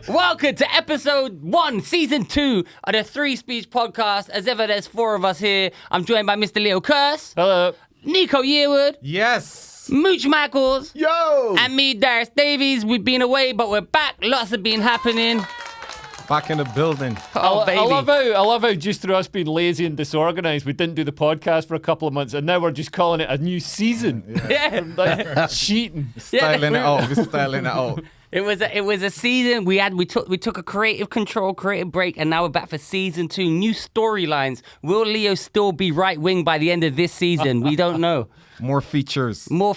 Welcome to episode 1, season 2 of the Three Speech podcast. As ever, there's 4 of us here. I'm joined by Mr. Leo Curse. Hello. Nico Yearwood. Yes. Mooch Michaels. Yo. And me, Darius Davies. We've been away, but we're back. Lots have been happening. Back in the building. Oh, baby. I love how just through us being lazy and disorganized, we didn't do the podcast for a couple of months, and now we're just calling it a new season. Yeah. Like, cheating. Styling it out. We're styling it out. It was a season. We took a creative break, and now we're back for season 2. New storylines. Will Leo still be right wing by the end of this season? We don't know. More features. More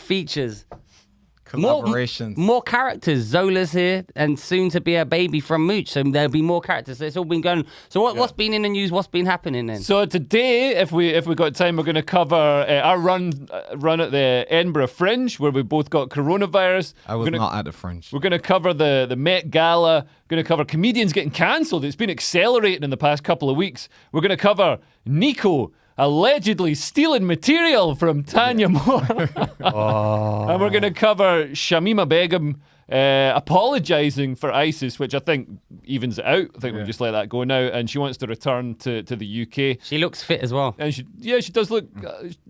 Collaborations. characters. Zola's here, and soon to be a baby from Mooch. So there'll be more characters. So it's all been going. So what's been in the news? What's been happening then? So today, if we got time, we're going to cover our run at the Edinburgh Fringe, where we both got coronavirus. I was not at the Fringe. We're going to cover the Met Gala. Going to cover comedians getting cancelled. It's been accelerating in the past couple of weeks. We're going to cover Nico allegedly stealing material from Tanya Moore. And we're going to cover Shamima Begum apologising for ISIS, which I think evens it out. I think we'll just let that go now. And she wants to return to the UK. She looks fit as well. And she does look...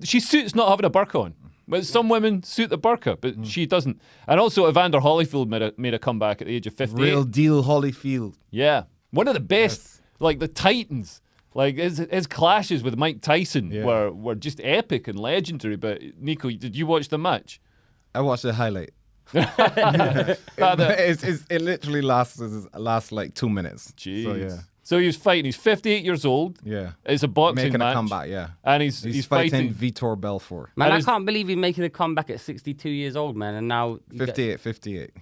she suits not having a burqa on. But some women suit the burqa, but she doesn't. And also, Evander Holyfield made a comeback at the age of 58. Real deal Holyfield. Yeah. One of the best, like the Titans. Like his clashes with Mike Tyson were just epic and legendary. But Nico, did you watch the match? I watched the highlight. It literally lasts like 2 minutes. Jeez. So, yeah. So he was fighting. He's 58 years old. Yeah. It's a boxing Making match. a comeback, yeah. And he's fighting Vitor Belfort. Man, I can't believe he's making a comeback at 62 years old, man. And now 58.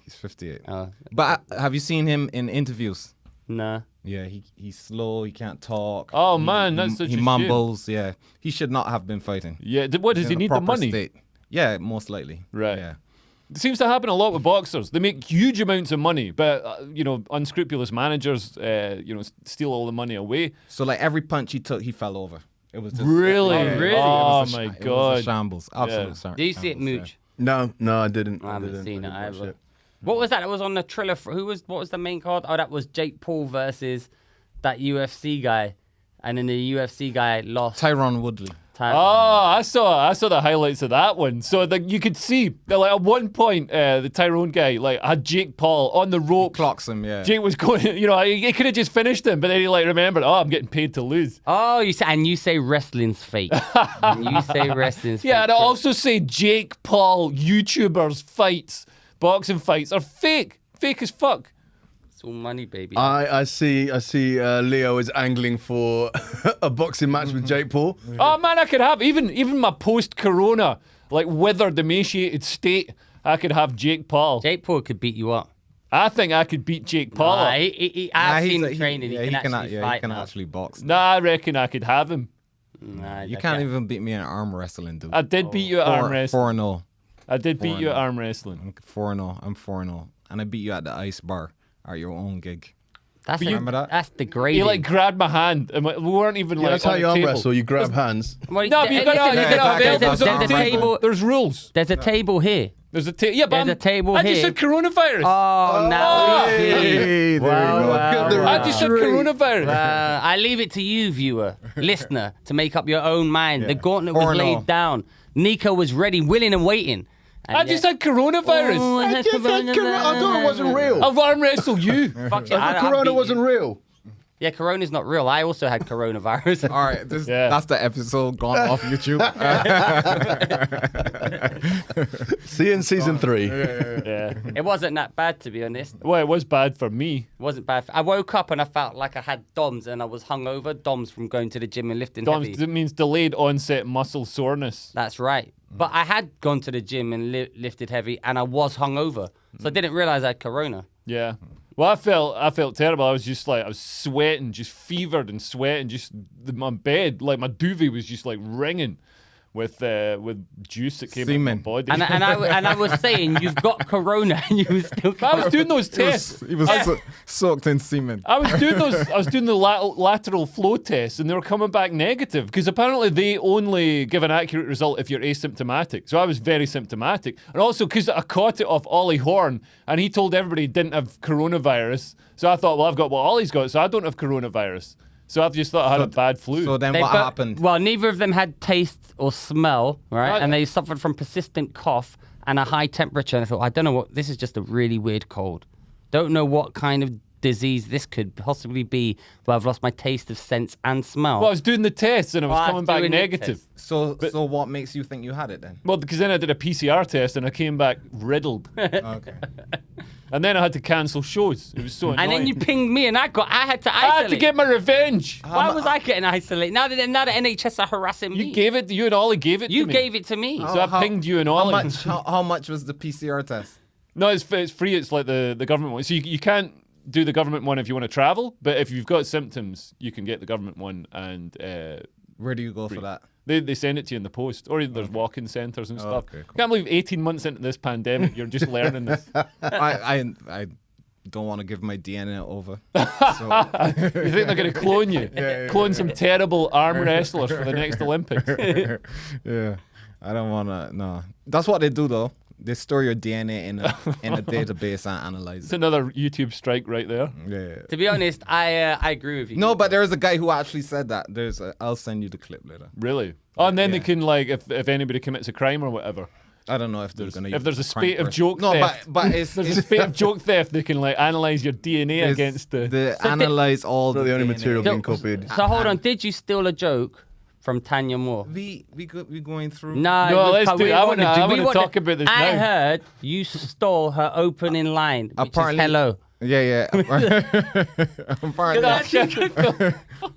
He's 58. Oh. But have you seen him in interviews? Nah. Yeah, he's slow. He can't talk. Oh, man, that's such a He shame. mumbles. Yeah, he should not have been fighting. Yeah. What does He's he in a need the proper money? state. Yeah, most likely. Right. Yeah. It seems to happen a lot with boxers. They make huge amounts of money, but unscrupulous managers, steal all the money away. So like every punch he took, he fell over. It was just Really? really? Oh my It was God! a shambles. Absolute Do you see it, shambles, Mooch? No, I didn't. I haven't seen it watch either. What was that? It was on the Triller. What was the main card? Oh, that was Jake Paul versus that UFC guy, and then the UFC guy lost. Tyron Woodley. Oh, I saw the highlights of that one. So you could see that, like, at one point, the Tyrone guy had Jake Paul on the rope. Clocks him, yeah. Jake was going, he could have just finished him, but then he remembered, I'm getting paid to lose. Oh, you say wrestling's fake. You say wrestling's fake. Yeah, and I also say Jake Paul YouTubers fights, boxing fights are fake as fuck. It's all money, baby. I see. Leo is angling for a boxing match with Jake Paul. Oh man, I could have even my post-corona, like withered, emaciated state. I could have Jake Paul. Jake Paul could beat you up. I think I could beat Jake Paul. I've seen him training. He can actually box. Nah, I reckon I could have him. Nah, You can't even beat me in arm wrestling, dude. I did beat you at arm wrestling. 4-0. I did beat you at arm wrestling. I'm 4-0. I'm 4-0. And I beat you at the ice bar at your own gig. Remember that? That's degrading. He grabbed my hand, and we weren't even That's how you arm wrestle. You grab hands. Well, No, but you got there's a table. There's rules. There's a table here. There's a table. Yeah, but There's a table I here. just said coronavirus. Oh, now we see. Hey, there you go. Wow. Look at I just said coronavirus. I leave it to you, viewer, listener, to make up your own mind. The gauntlet was 4-0. laid down. Nico was ready, willing, and waiting. And I just said coronavirus. Oh, I just said I thought it wasn't real. I've arm wrestled you. Fuck you, I thought I Corona beat you. wasn't real. Yeah, Corona's not real. I also had coronavirus. All right, that's the episode gone off YouTube. See you in season 3. Yeah. It wasn't that bad, to be honest. Well, it was bad for me. It wasn't bad. I woke up and I felt like I had DOMS and I was hungover. DOMS from going to the gym and lifting heavy. It means delayed onset muscle soreness. That's right. But I had gone to the gym and lifted heavy and I was hungover. So I didn't realize I had corona. Yeah. Well, I felt terrible. I was sweating, just fevered and sweating. Just my bed, like my duvet was just like ringing with juice that came Semen. out of my body. And I was saying, you've got corona and you were still. I was doing those tests. He was soaked in semen. I was doing the lateral flow tests, and they were coming back negative because apparently they only give an accurate result if you're asymptomatic. So I was very symptomatic, and also because I caught it off Ollie Horn, and he told everybody he didn't have coronavirus. So I thought, well, I've got what Ollie's got, so I don't have coronavirus. So I just thought I had a bad flu. So then what happened? Well, neither of them had taste or smell, right? And they suffered from persistent cough and a high temperature. And I thought, I don't know what, this is just a really weird cold. Don't know what kind of disease this could possibly be, but I've lost my taste of sense and smell. Well, I was doing the tests and it was coming back doing the negative. tests. So what makes you think you had it then? Well, because then I did a PCR test and I came back riddled. Okay. And then I had to cancel shows. It was so annoying. And then you pinged me and I had to isolate. I had to get my revenge. Why was I getting isolated? Now the NHS are harassing me. You and Ollie gave it to me. You gave it to me. So I pinged you and Ollie. How much was the PCR test? No, it's free. It's like the government one. So you can't do the government one if you want to travel, but if you've got symptoms, you can get the government one. And Where do you go for that? They send it to you in the post, or there's walk-in centres and stuff. Okay, cool. Can't believe 18 months into this pandemic, you're just learning this. I don't want to give my DNA over. So. You think they're going to clone you? Clone some terrible arm wrestlers for the next Olympics. Yeah, I don't want to. No, that's what they do though. They store your DNA in a database and analyze It's it. another YouTube strike right there. Yeah. To be honest, I agree with you. No, but there is a guy who actually said that. I'll send you the clip later. Really? Oh, and then they can, like, if anybody commits a crime or whatever. I don't know if they're gonna. If there's a spate of joke no, theft. but it's There's a spate of joke theft, they can, like, analyse your DNA against the... They analyze all the only DNA. material being copied. So hold on, did you steal a joke from Tanya Moore? We going through. No, let's do it. I want to talk about this I now. heard you stole her opening line, which Apparently- is hello. Yeah.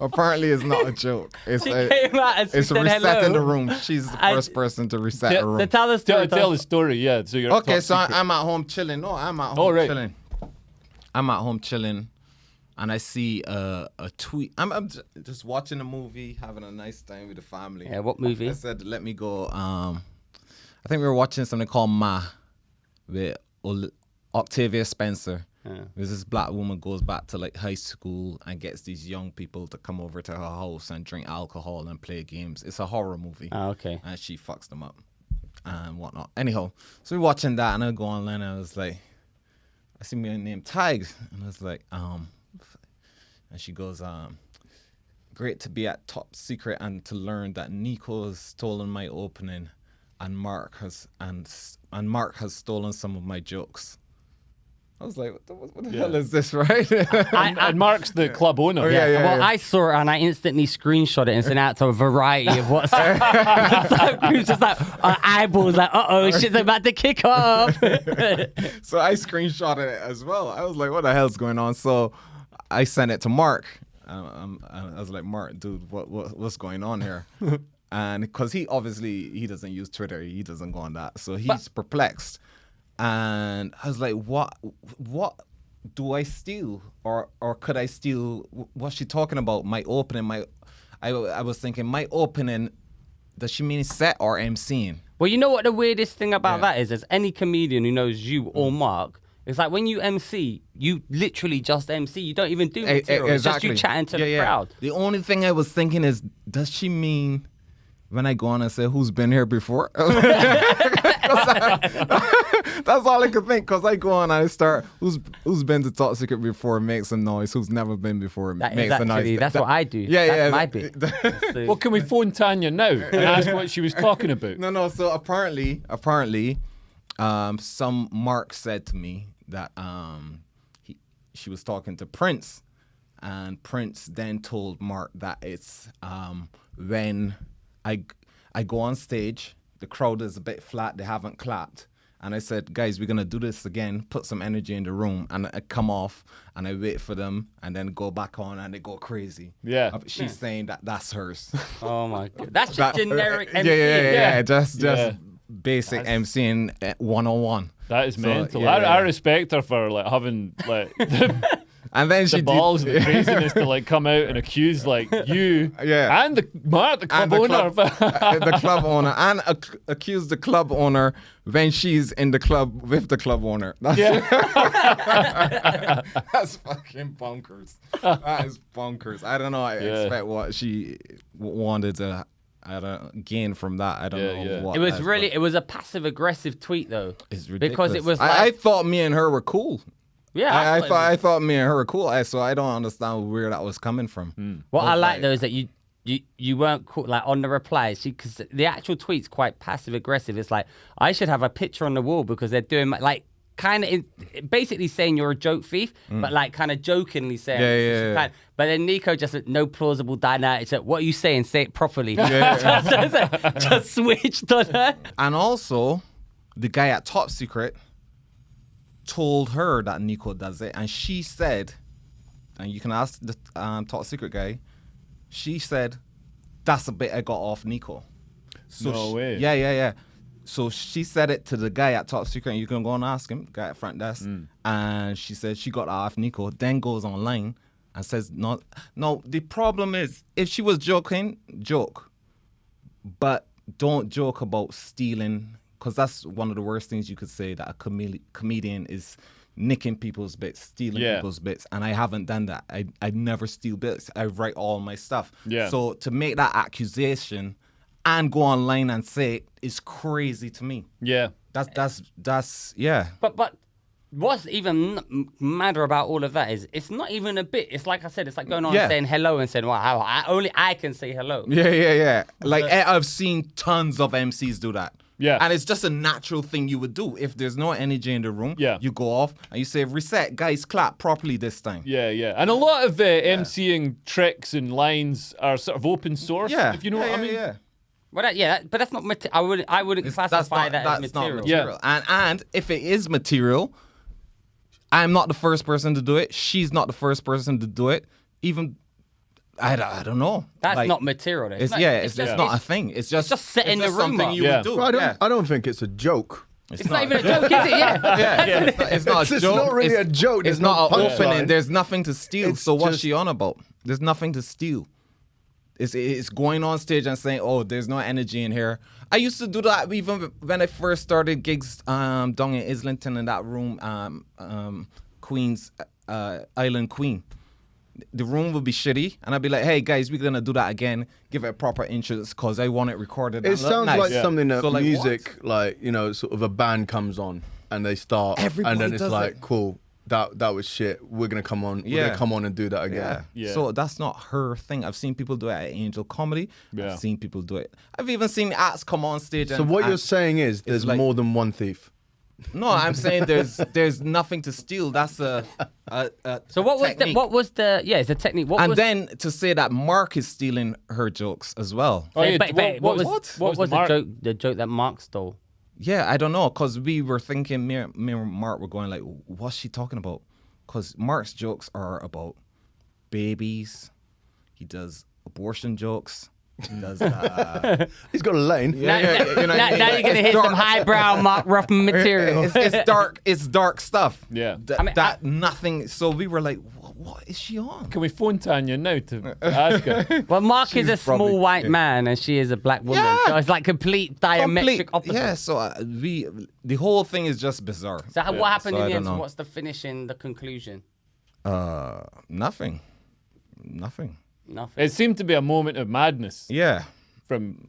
Apparently, it's not a joke. It's She came out and she it's said resetting hello. the room. She's the first person to reset the room. So tell the story. Tell the story, yeah. So you're Okay, top so secret. I'm at home chilling. No, I'm at home Oh, right. chilling. I'm at home chilling, and I see a tweet. I'm just watching a movie, having a nice time with the family. Yeah, what movie? I said, let me go. I think we were watching something called Ma with Octavia Spencer. There's this black woman goes back to like high school and gets these young people to come over to her house and drink alcohol and play games. It's a horror movie. Oh, okay. And she fucks them up and whatnot. Anyhow, so we're watching that and I go online and I was like, I see my name tagged and I was like, and she goes, great to be at Top Secret and to learn that Nico has stolen my opening and Mark has stolen some of my jokes. I was like, what the hell is this, right? And Mark's the club owner. Well, I saw it and I instantly screenshot it and sent it out to a variety of WhatsApp groups. Just like eyeballs, like, shit's about to kick off. So I screenshotted it as well. I was like, what the hell's going on? So I sent it to Mark. I was like, Mark, dude, what's going on here? And because he doesn't use Twitter, he doesn't go on that, so he's perplexed. And I was like, what do I steal, or could I steal? What's she talking about? My opening, I was thinking my opening. Does she mean set or emceeing? Well, you know what the weirdest thing about that is? As any comedian who knows you or Mark, it's like when you MC, you literally just MC. You don't even do material. It's just you chatting to the crowd. The only thing I was thinking is, does she mean when I go on and say, who's been here before? That's all I could think, because I go on and I start, who's been to Top Secret before, makes a noise, who's never been before, makes a noise. That's what I do. Yeah, That's my bit. Well, can we phone Tanya now and ask what she was talking about? No, so apparently, some Mark said to me that she was talking to Prince, and Prince then told Mark that it's when I go on stage, the crowd is a bit flat, they haven't clapped. And I said, guys, we're going to do this again, put some energy in the room. And I come off and I wait for them and then go back on and they go crazy. Yeah. She's saying that that's hers. Oh, my God. That's just generic MC. Yeah. Just Yeah. basic MCing 101. That is So, mental. yeah. I respect her for like having like And then she the balls and the craziness to like come out and accuse like you and the club owner. The club owner, and accuse the club owner when she's in the club with the club owner. That's fucking bonkers. That is bonkers. I don't know. I expect what she wanted to gain from that. I don't know what. It was a passive aggressive tweet though. It's ridiculous. Because it was like, I thought me and her were cool. Yeah, I thought me and her were cool. So I don't understand where that was coming from. What I like though is that you weren't cool, like on the replies, because the actual tweet's quite passive aggressive. It's like, I should have a picture on the wall because they're doing like kind of basically saying you're a joke thief, but like kind of jokingly saying but then Nico just said, no plausible dynamic. Said, what are you saying? Say it properly. Just switched on her. And also, the guy at Top Secret told her that Nico does it, and she said, and you can ask the Top Secret guy, she said, that's a bit I got off Nico. So no way. Yeah. So she said it to the guy at Top Secret, and you can go and ask him, guy at front desk, and she said she got that off Nico, then goes online and says, no, the problem is, if she was joking, joke. But don't joke about stealing, because that's one of the worst things you could say, that a comedian is nicking people's bits, stealing people's bits. And I haven't done that. I never steal bits. I write all my stuff. Yeah. So to make that accusation and go online and say it is crazy to me. Yeah. That's yeah. But what's even madder about all of that is it's not even a bit. It's like I said, it's like going on and saying hello and saying, well, only I can say hello. Yeah. Like I've seen tons of MCs do that. Yeah. And it's just a natural thing you would do. If there's no energy in the room, you go off and you say, reset, guys, clap properly this time. Yeah. And a lot of MCing tricks and lines are sort of open source, if you know what I mean. Yeah. Well, but that's not I wouldn't classify that as material. Not material. And if it is material, I'm not the first person to do it. She's not the first person to do it. Even I don't know. That's like, not material. It's not a thing. It's just setting the room something up. you would do. Well, I don't think it's a joke. It's not even a joke, is it? Yeah. It's not a It's joke. not really a joke. It's There's not no an opening. punchline. There's nothing to steal. It's So what's just- she on about? There's nothing to steal. It's going on stage and saying, oh, there's no energy in here. I used to do that even when I first started gigs down in Islington in that room, Queen's Island Queen. The room would be shitty, and I'd be like, hey, guys, we're going to do that again. Give it a proper intro because I want it recorded. It sounds nice. like something that So, like, music, like, you know, sort of a band comes on and they start, Everybody and then it's does like, it. cool, that was shit. We're gonna come on, we're gonna come on and do that again. Yeah. So that's not her thing. I've seen people do it at Angel Comedy. Yeah. I've seen people do it. I've even seen acts come on stage. So what you're saying is there's like- more than one thief. No, I'm saying there's nothing to steal. That's a So what was technique. it's a technique. And then to say that Mark is stealing her jokes as well. Oh, yeah, But what was Mark- the joke that Mark stole? Yeah, I don't know, because we were thinking, me and Mark were going like, what's she talking about? Because Mark's jokes are about babies. He does abortion jokes. He does. He's got a lane. Now you're gonna hit some highbrow Mark Ruffin material. It's dark. It's dark stuff. Yeah. Nothing. So we were like, what is she on? Can we phone Tanya now to ask her? Well, Mark is a She's probably- small white man and she is a black woman. Yeah. So it's like complete diametric opposite. Yeah. So the whole thing is just bizarre. So what happened So in I the end? don't know. What's the finishing, the conclusion? Nothing. Nothing. It seemed to be a moment of madness Yeah. from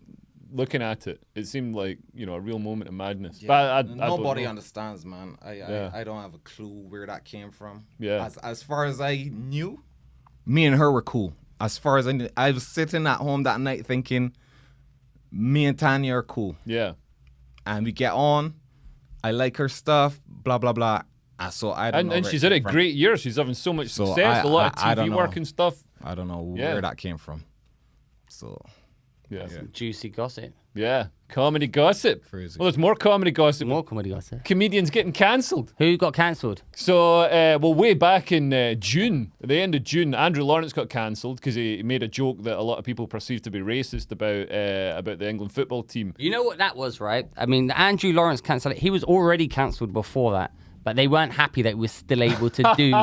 looking at it. It seemed like, a real moment of madness. But I don't Nobody know. understands, man. I don't have a clue where that came from. Yeah. As far as I knew, me and her were cool. As far as I knew, I was sitting at home that night thinking, me and Tanya are cool. Yeah. And we get on. I like her stuff, blah, blah, blah. So I don't know. And where she's it had a came from. great year. She's having so much So success, a lot of I TV don't know. work and stuff. I don't know Yeah. where that came from. So, Yeah. Juicy gossip. Yeah. Comedy gossip. Crazy. Well, there's more comedy gossip. More comedy gossip. Comedians getting cancelled. Who got cancelled? So, way back in June, at the end of June, Andrew Lawrence got cancelled because he made a joke that a lot of people perceived to be racist about the England football team. You know what that was, right? I mean, Andrew Lawrence cancelled it. He was already cancelled before that. but they weren't happy that we're still able to do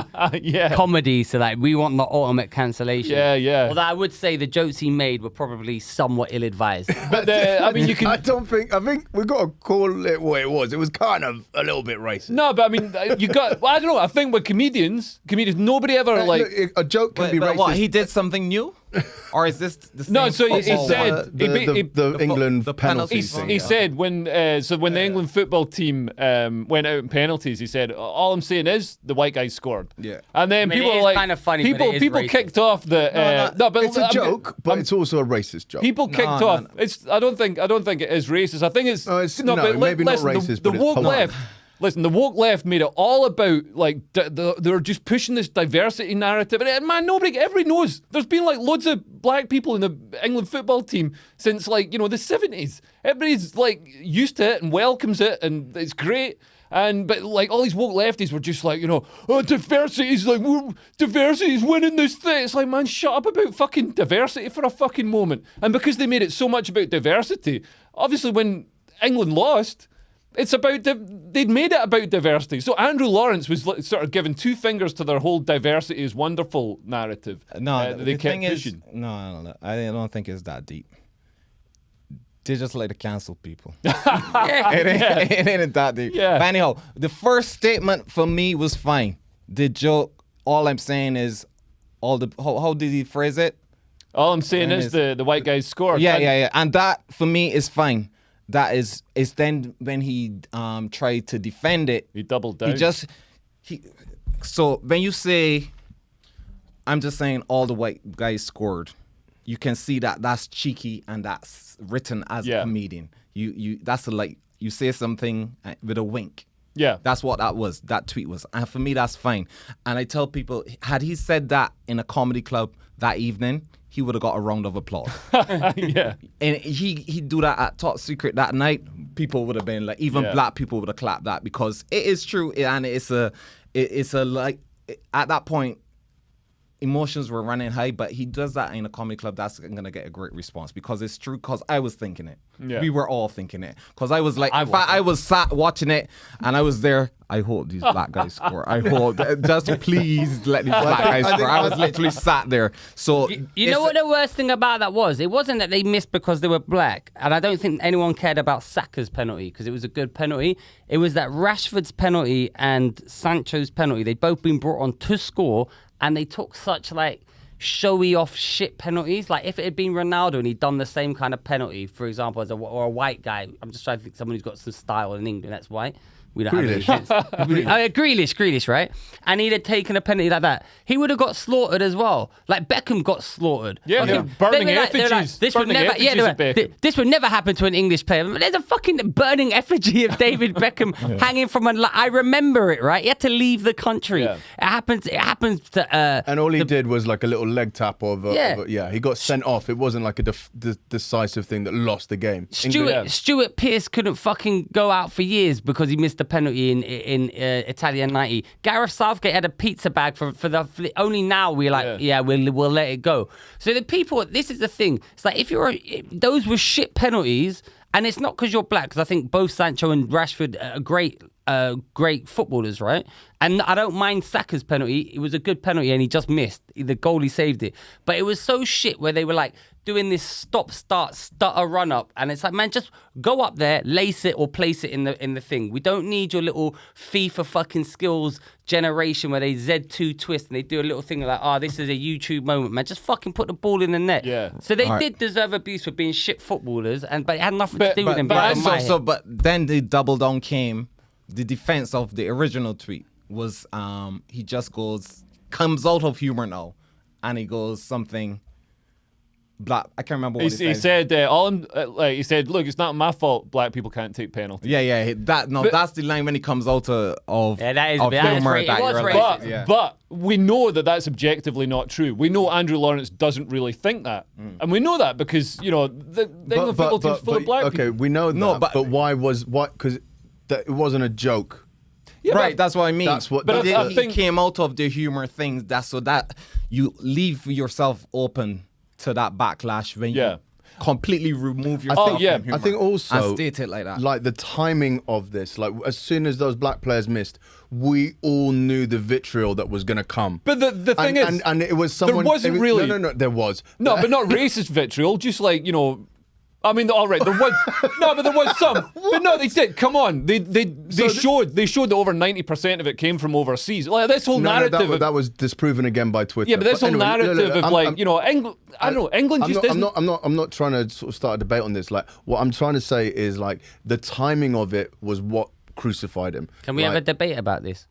Yeah. comedy. So like, we want the ultimate cancellation. Yeah. Although I would say the jokes he made were probably somewhat ill-advised. But I mean, you can. I think we got to call it what it was. It was kind of a little bit racist. No, but I mean, you got. Well, I don't know. I think with comedians, nobody ever like. Look, a joke can be But racist. what, he did something new? Or is this the same? No, so he football said- one? the England the penalties penalties thing. He yeah. said when the England football team went out in penalties, he said, "All I'm saying is the white guy scored." Yeah. And then I mean, people it were is like, kind of funny, but it is people racist. kicked off the. No, but It's a I mean, joke, but it's also a racist joke. People kicked no, off. no. It's. I don't think it is racist. I think it's. No, it's- but maybe not listen, racist, The but it's woke polite. left. Listen, the woke left made it all about like they're just pushing this diversity narrative, and man, everybody knows there's been like loads of black people in the England football team since like the 70s. Everybody's like used to it and welcomes it, and it's great. But like all these woke lefties were just like, diversity's winning this thing. It's like, man, shut up about fucking diversity for a fucking moment. And because they made it so much about diversity, obviously when England lost, it's about they'd made it about diversity. So Andrew Lawrence was sort of giving two fingers to their whole diversity is wonderful narrative. No, that they the kept thing is, pushing. no, I don't think it's that deep. They just like to cancel people. Yeah. It ain't that deep. Yeah. But anyhow, the first statement for me was fine. The joke, all I'm saying is, how did he phrase it? All I'm saying is the white guys scored. Yeah. And that for me is fine. That is then when he tried to defend it. He doubled down. So when you say, I'm just saying all the white guys scored, you can see that that's cheeky and that's written as a comedian. That's like you say something with a wink. Yeah. That's what that tweet was. And for me, that's fine. And I tell people, had he said that in a comedy club that evening, he would have got a round of applause. Yeah. And he'd do that at Top Secret that night. People would have been like, even black people would have clapped that, because it is true, and it's a like at that point, emotions were running high. But he does that in a comedy club, that's gonna get a great response, because it's true. Because I was thinking it. Yeah. We were all thinking it. Because I was like, I was sat watching it, and I was there. I hope these black guys score. I hope just please let these black guys score. I was literally sat there. So You know what the worst thing about that was? It wasn't that they missed because they were black, and I don't think anyone cared about Saka's penalty because it was a good penalty. It was that Rashford's penalty and Sancho's penalty, they'd both been brought on to score, and they took such like showy off shit penalties. Like if it had been Ronaldo and he'd done the same kind of penalty, for example, or a white guy. I'm just trying to think of someone who's got some style in England that's white. We don't have any chance. Grealish, right? And he'd have taken a penalty like that. He would have got slaughtered as well. Like Beckham got slaughtered. Yeah, Okay. they're burning They were like, effigies. this would Burning never, effigies they were of like, Beckham. this would never happen to an English player. There's a fucking burning effigy of David Beckham hanging from I remember it, right? He had to leave the country. Yeah. It happens to. And all he did was like a little leg tap of Yeah. he got sent off. It wasn't like a decisive thing that lost the game. Stuart Pearce couldn't fucking go out for years because he missed a penalty in Italian 90. Gareth Southgate had a pizza bag for the only now we're like we'll let it go. So the people, this is the thing. It's like those were shit penalties, and it's not because you're black, because I think both Sancho and Rashford are great footballers, right? And I don't mind Saka's penalty. It was a good penalty and he just missed. The goalie saved it. But it was so shit where they were like doing this stop, start, stutter, run up. And it's like, man, just go up there, lace it or place it in the thing. We don't need your little FIFA fucking skills generation where they Z2 twist and they do a little thing like, this is a YouTube moment, man. Just fucking put the ball in the net. Yeah. So they did deserve abuse for being shit footballers, but it had nothing to do with them. But then the double down came. The defense of the original tweet was he just comes out of humor now, and he goes something black. I can't remember what He said, he said, look, it's not my fault black people can't take penalties. Yeah. That's the line when he comes out of that is of humor. it was you're racist. like, But we know that that's objectively not true. We know Andrew Lawrence doesn't really think that. And we know that because, the England football team's full of black people. Okay, we know that. But why? Because it wasn't a joke. Yeah, right, that's what I mean. That's what. But I He think came out of the humor things. That's so that you leave yourself open to that backlash when you. Yeah. completely remove yourself yeah. from humor I think also and state it like that. Like the timing of this, like as soon as those black players missed, we all knew the vitriol that was going to come. But the thing is, and it was someone. wasn't it was, really- No, there was. no, but not racist vitriol. Just like, you know. I mean, all right, there was no, but there was some. But no, they did. Come on, they showed that over 90% of it came from overseas. Like this whole narrative. That was disproven again by Twitter. Yeah, but this whole anyway, narrative of like, I'm- you know, England. I don't know. England I'm just not, isn't. I'm not trying to sort of start a debate on this. Like, what I'm trying to say is like the timing of it was what crucified him. Can we have a debate about this?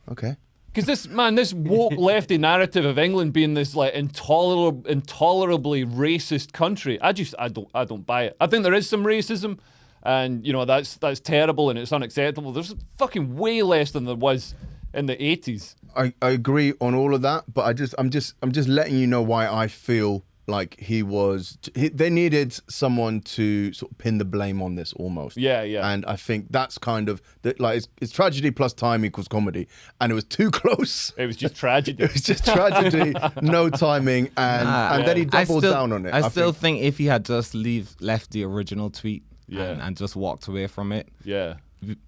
Okay. Because this woke lefty narrative of England being this like intolerably racist country, I don't buy it. I think there is some racism, and you know that's terrible and it's unacceptable. There's fucking way less than there was in the 80s. I agree on all of that, but I'm just letting you know why I feel like they needed someone to sort of pin the blame on this almost. Yeah. And I think that's kind of like it's tragedy plus time equals comedy, and it was too close. It was just tragedy. It was just tragedy, no timing, and then he doubled down on it. I still think if he had just left the original tweet and just walked away from it. Yeah.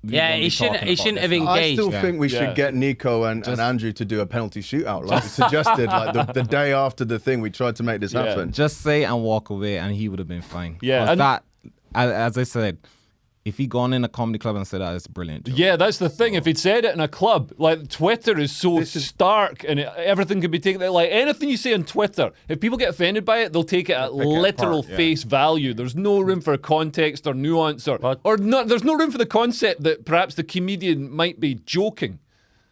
Yeah, he shouldn't have engaged. I still think we should get Nico and Andrew to do a penalty shootout, like we suggested. Like the day after the thing, we tried to make this happen. Just say and walk away, and he would have been fine. Yeah, 'Cause and that, as I said, if he gone in a comedy club and said that, it's brilliant. Joke. Yeah, that's the thing. If he'd said it in a club, like Twitter is so stark and everything can be taken. Like anything you say on Twitter, if people get offended by it, they'll take it at literal face value. There's no room for context or nuance or not. There's no room for the concept that perhaps the comedian might be joking.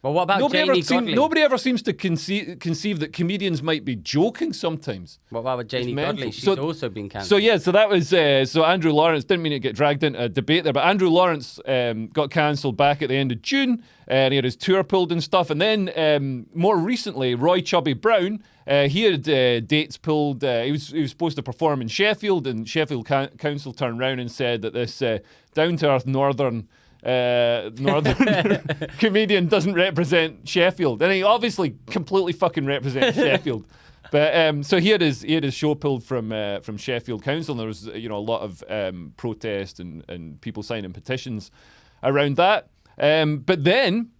Well, what about Janey Godley? Nobody ever seems to conceive that comedians might be joking sometimes. What about Janey mental. Godley? She's So- also been cancelled. So yeah, so that was so Andrew Lawrence. Didn't mean to get dragged into a debate there, but Andrew Lawrence got cancelled back at the end of June, and he had his tour pulled and stuff. And then more recently, Roy Chubby Brown, he had dates pulled. He was supposed to perform in Sheffield, and Sheffield Council turned round and said that this down to earth northern comedian doesn't represent Sheffield, and he obviously completely fucking represents Sheffield. But so he had his show pulled from Sheffield Council, and there was a lot of protest and people signing petitions around that. But then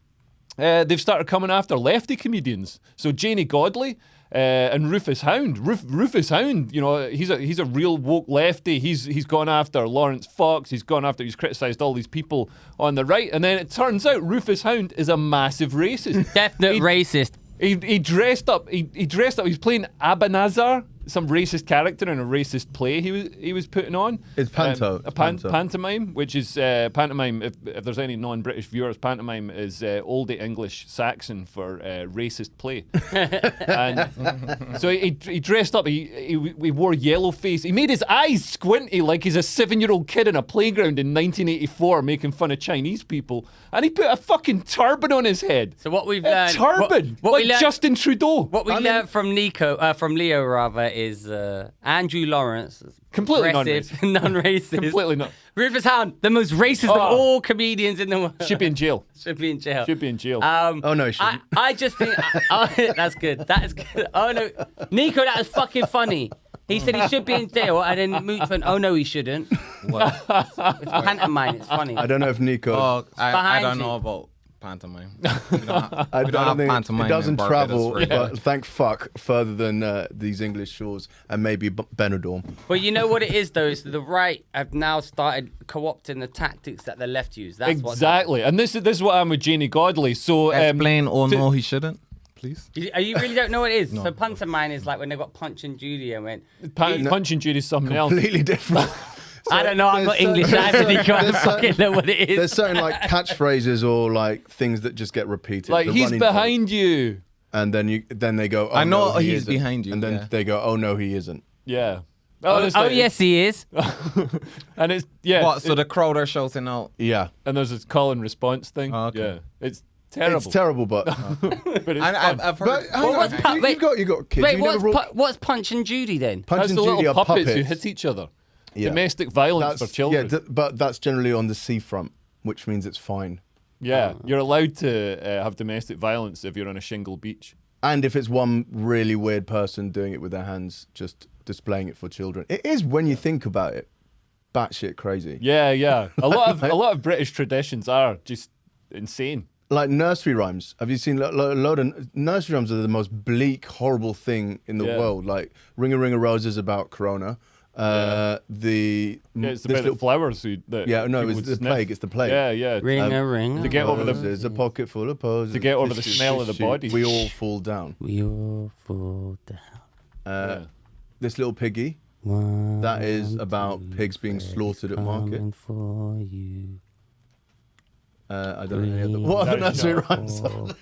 they've started coming after lefty comedians. So Janey Godley and Rufus Hound. Rufus Hound, he's a real woke lefty. He's gone after Lawrence Fox. He's criticised all these people on the right, and then it turns out Rufus Hound is a massive racist. Definite racist. He dressed up. He dressed up. He's playing Abanazar, some racist character in a racist play he was putting on. It's Panto. Pantomime, which is pantomime. If there's any non-British viewers, pantomime is Oldie English Saxon for racist play. And so he dressed up. He wore yellow face. He made his eyes squinty like he's a 7-year-old kid in a playground in 1984 making fun of Chinese people. And he put a fucking turban on his head. So what we've A learned, turban, what like we learned, Justin Trudeau. What we learned from Leo rather, is Andrew Lawrence, Completely progressive, non-racist. Completely not. Rufus Hound, the most racist of all comedians in the world. Should be in jail. Should be in jail. Should be in jail. Oh no, he shouldn't. I just think that's good. That is good. Oh no, Nico, that was fucking funny. He said he should be in jail, and then Mooch went, "Oh no, he shouldn't." Well, It's pantomime. It's funny. I don't know if Nico. I Behind don't you. know about pantomime. I we don't have think pantomime it doesn't in Barbados, travel, really. but thank fuck, further than these English shores and maybe Benidorm. But you know what it is, though? Is the right have now started co-opting the tactics that the left use. That's Exactly. And this is what I'm with Janey Godley. So Explain or no, he shouldn't, please. You really don't know what it is? So pantomime is like when they got Punch and Judy and went. Punch and Judy's something else. Completely different. I don't know. I've got English either, Nico. I don't fucking know what it is. There's certain like catchphrases or like things that just get repeated. Like The he's running behind you. joke. And then they go, oh, I know no, he he's isn't. behind you, And then yeah. they go, oh no, he isn't. Yeah. Oh, yes, he is. And it's What? So the crowd are shouting out. Yeah. and there's this call and response thing. Oh, okay. Yeah. It's terrible. It's terrible, but but it's And fun. I've heard. but hang what's on, pu- you, wait, you got kids. Wait, you never brought what's Punch and Judy then? Punch That's and the Judy little are puppets puppets. who hit each other. Yeah. Domestic violence for children. Yeah, but that's generally on the seafront, which means it's fine. Yeah, you're allowed to have domestic violence if you're on a shingle beach. And if it's one really weird person doing it with their hands just displaying it for children. It is, when you think about it, batshit crazy. Yeah. A lot of British traditions are just insane. Like nursery rhymes. Have you seen a load of nursery rhymes? Are the most bleak, horrible thing in the world. Like Ring a Ring of Roses about Corona. It's about the flowers. It was the plague. It's the plague. Yeah. Ring a ring. To get over the There's a pocket full of posies. To get over the smell of the body. We all fall down. We all fall down. This little piggy. That is about pigs being slaughtered at market. For you. I don't know any other. What are the nursery rhymes? Stop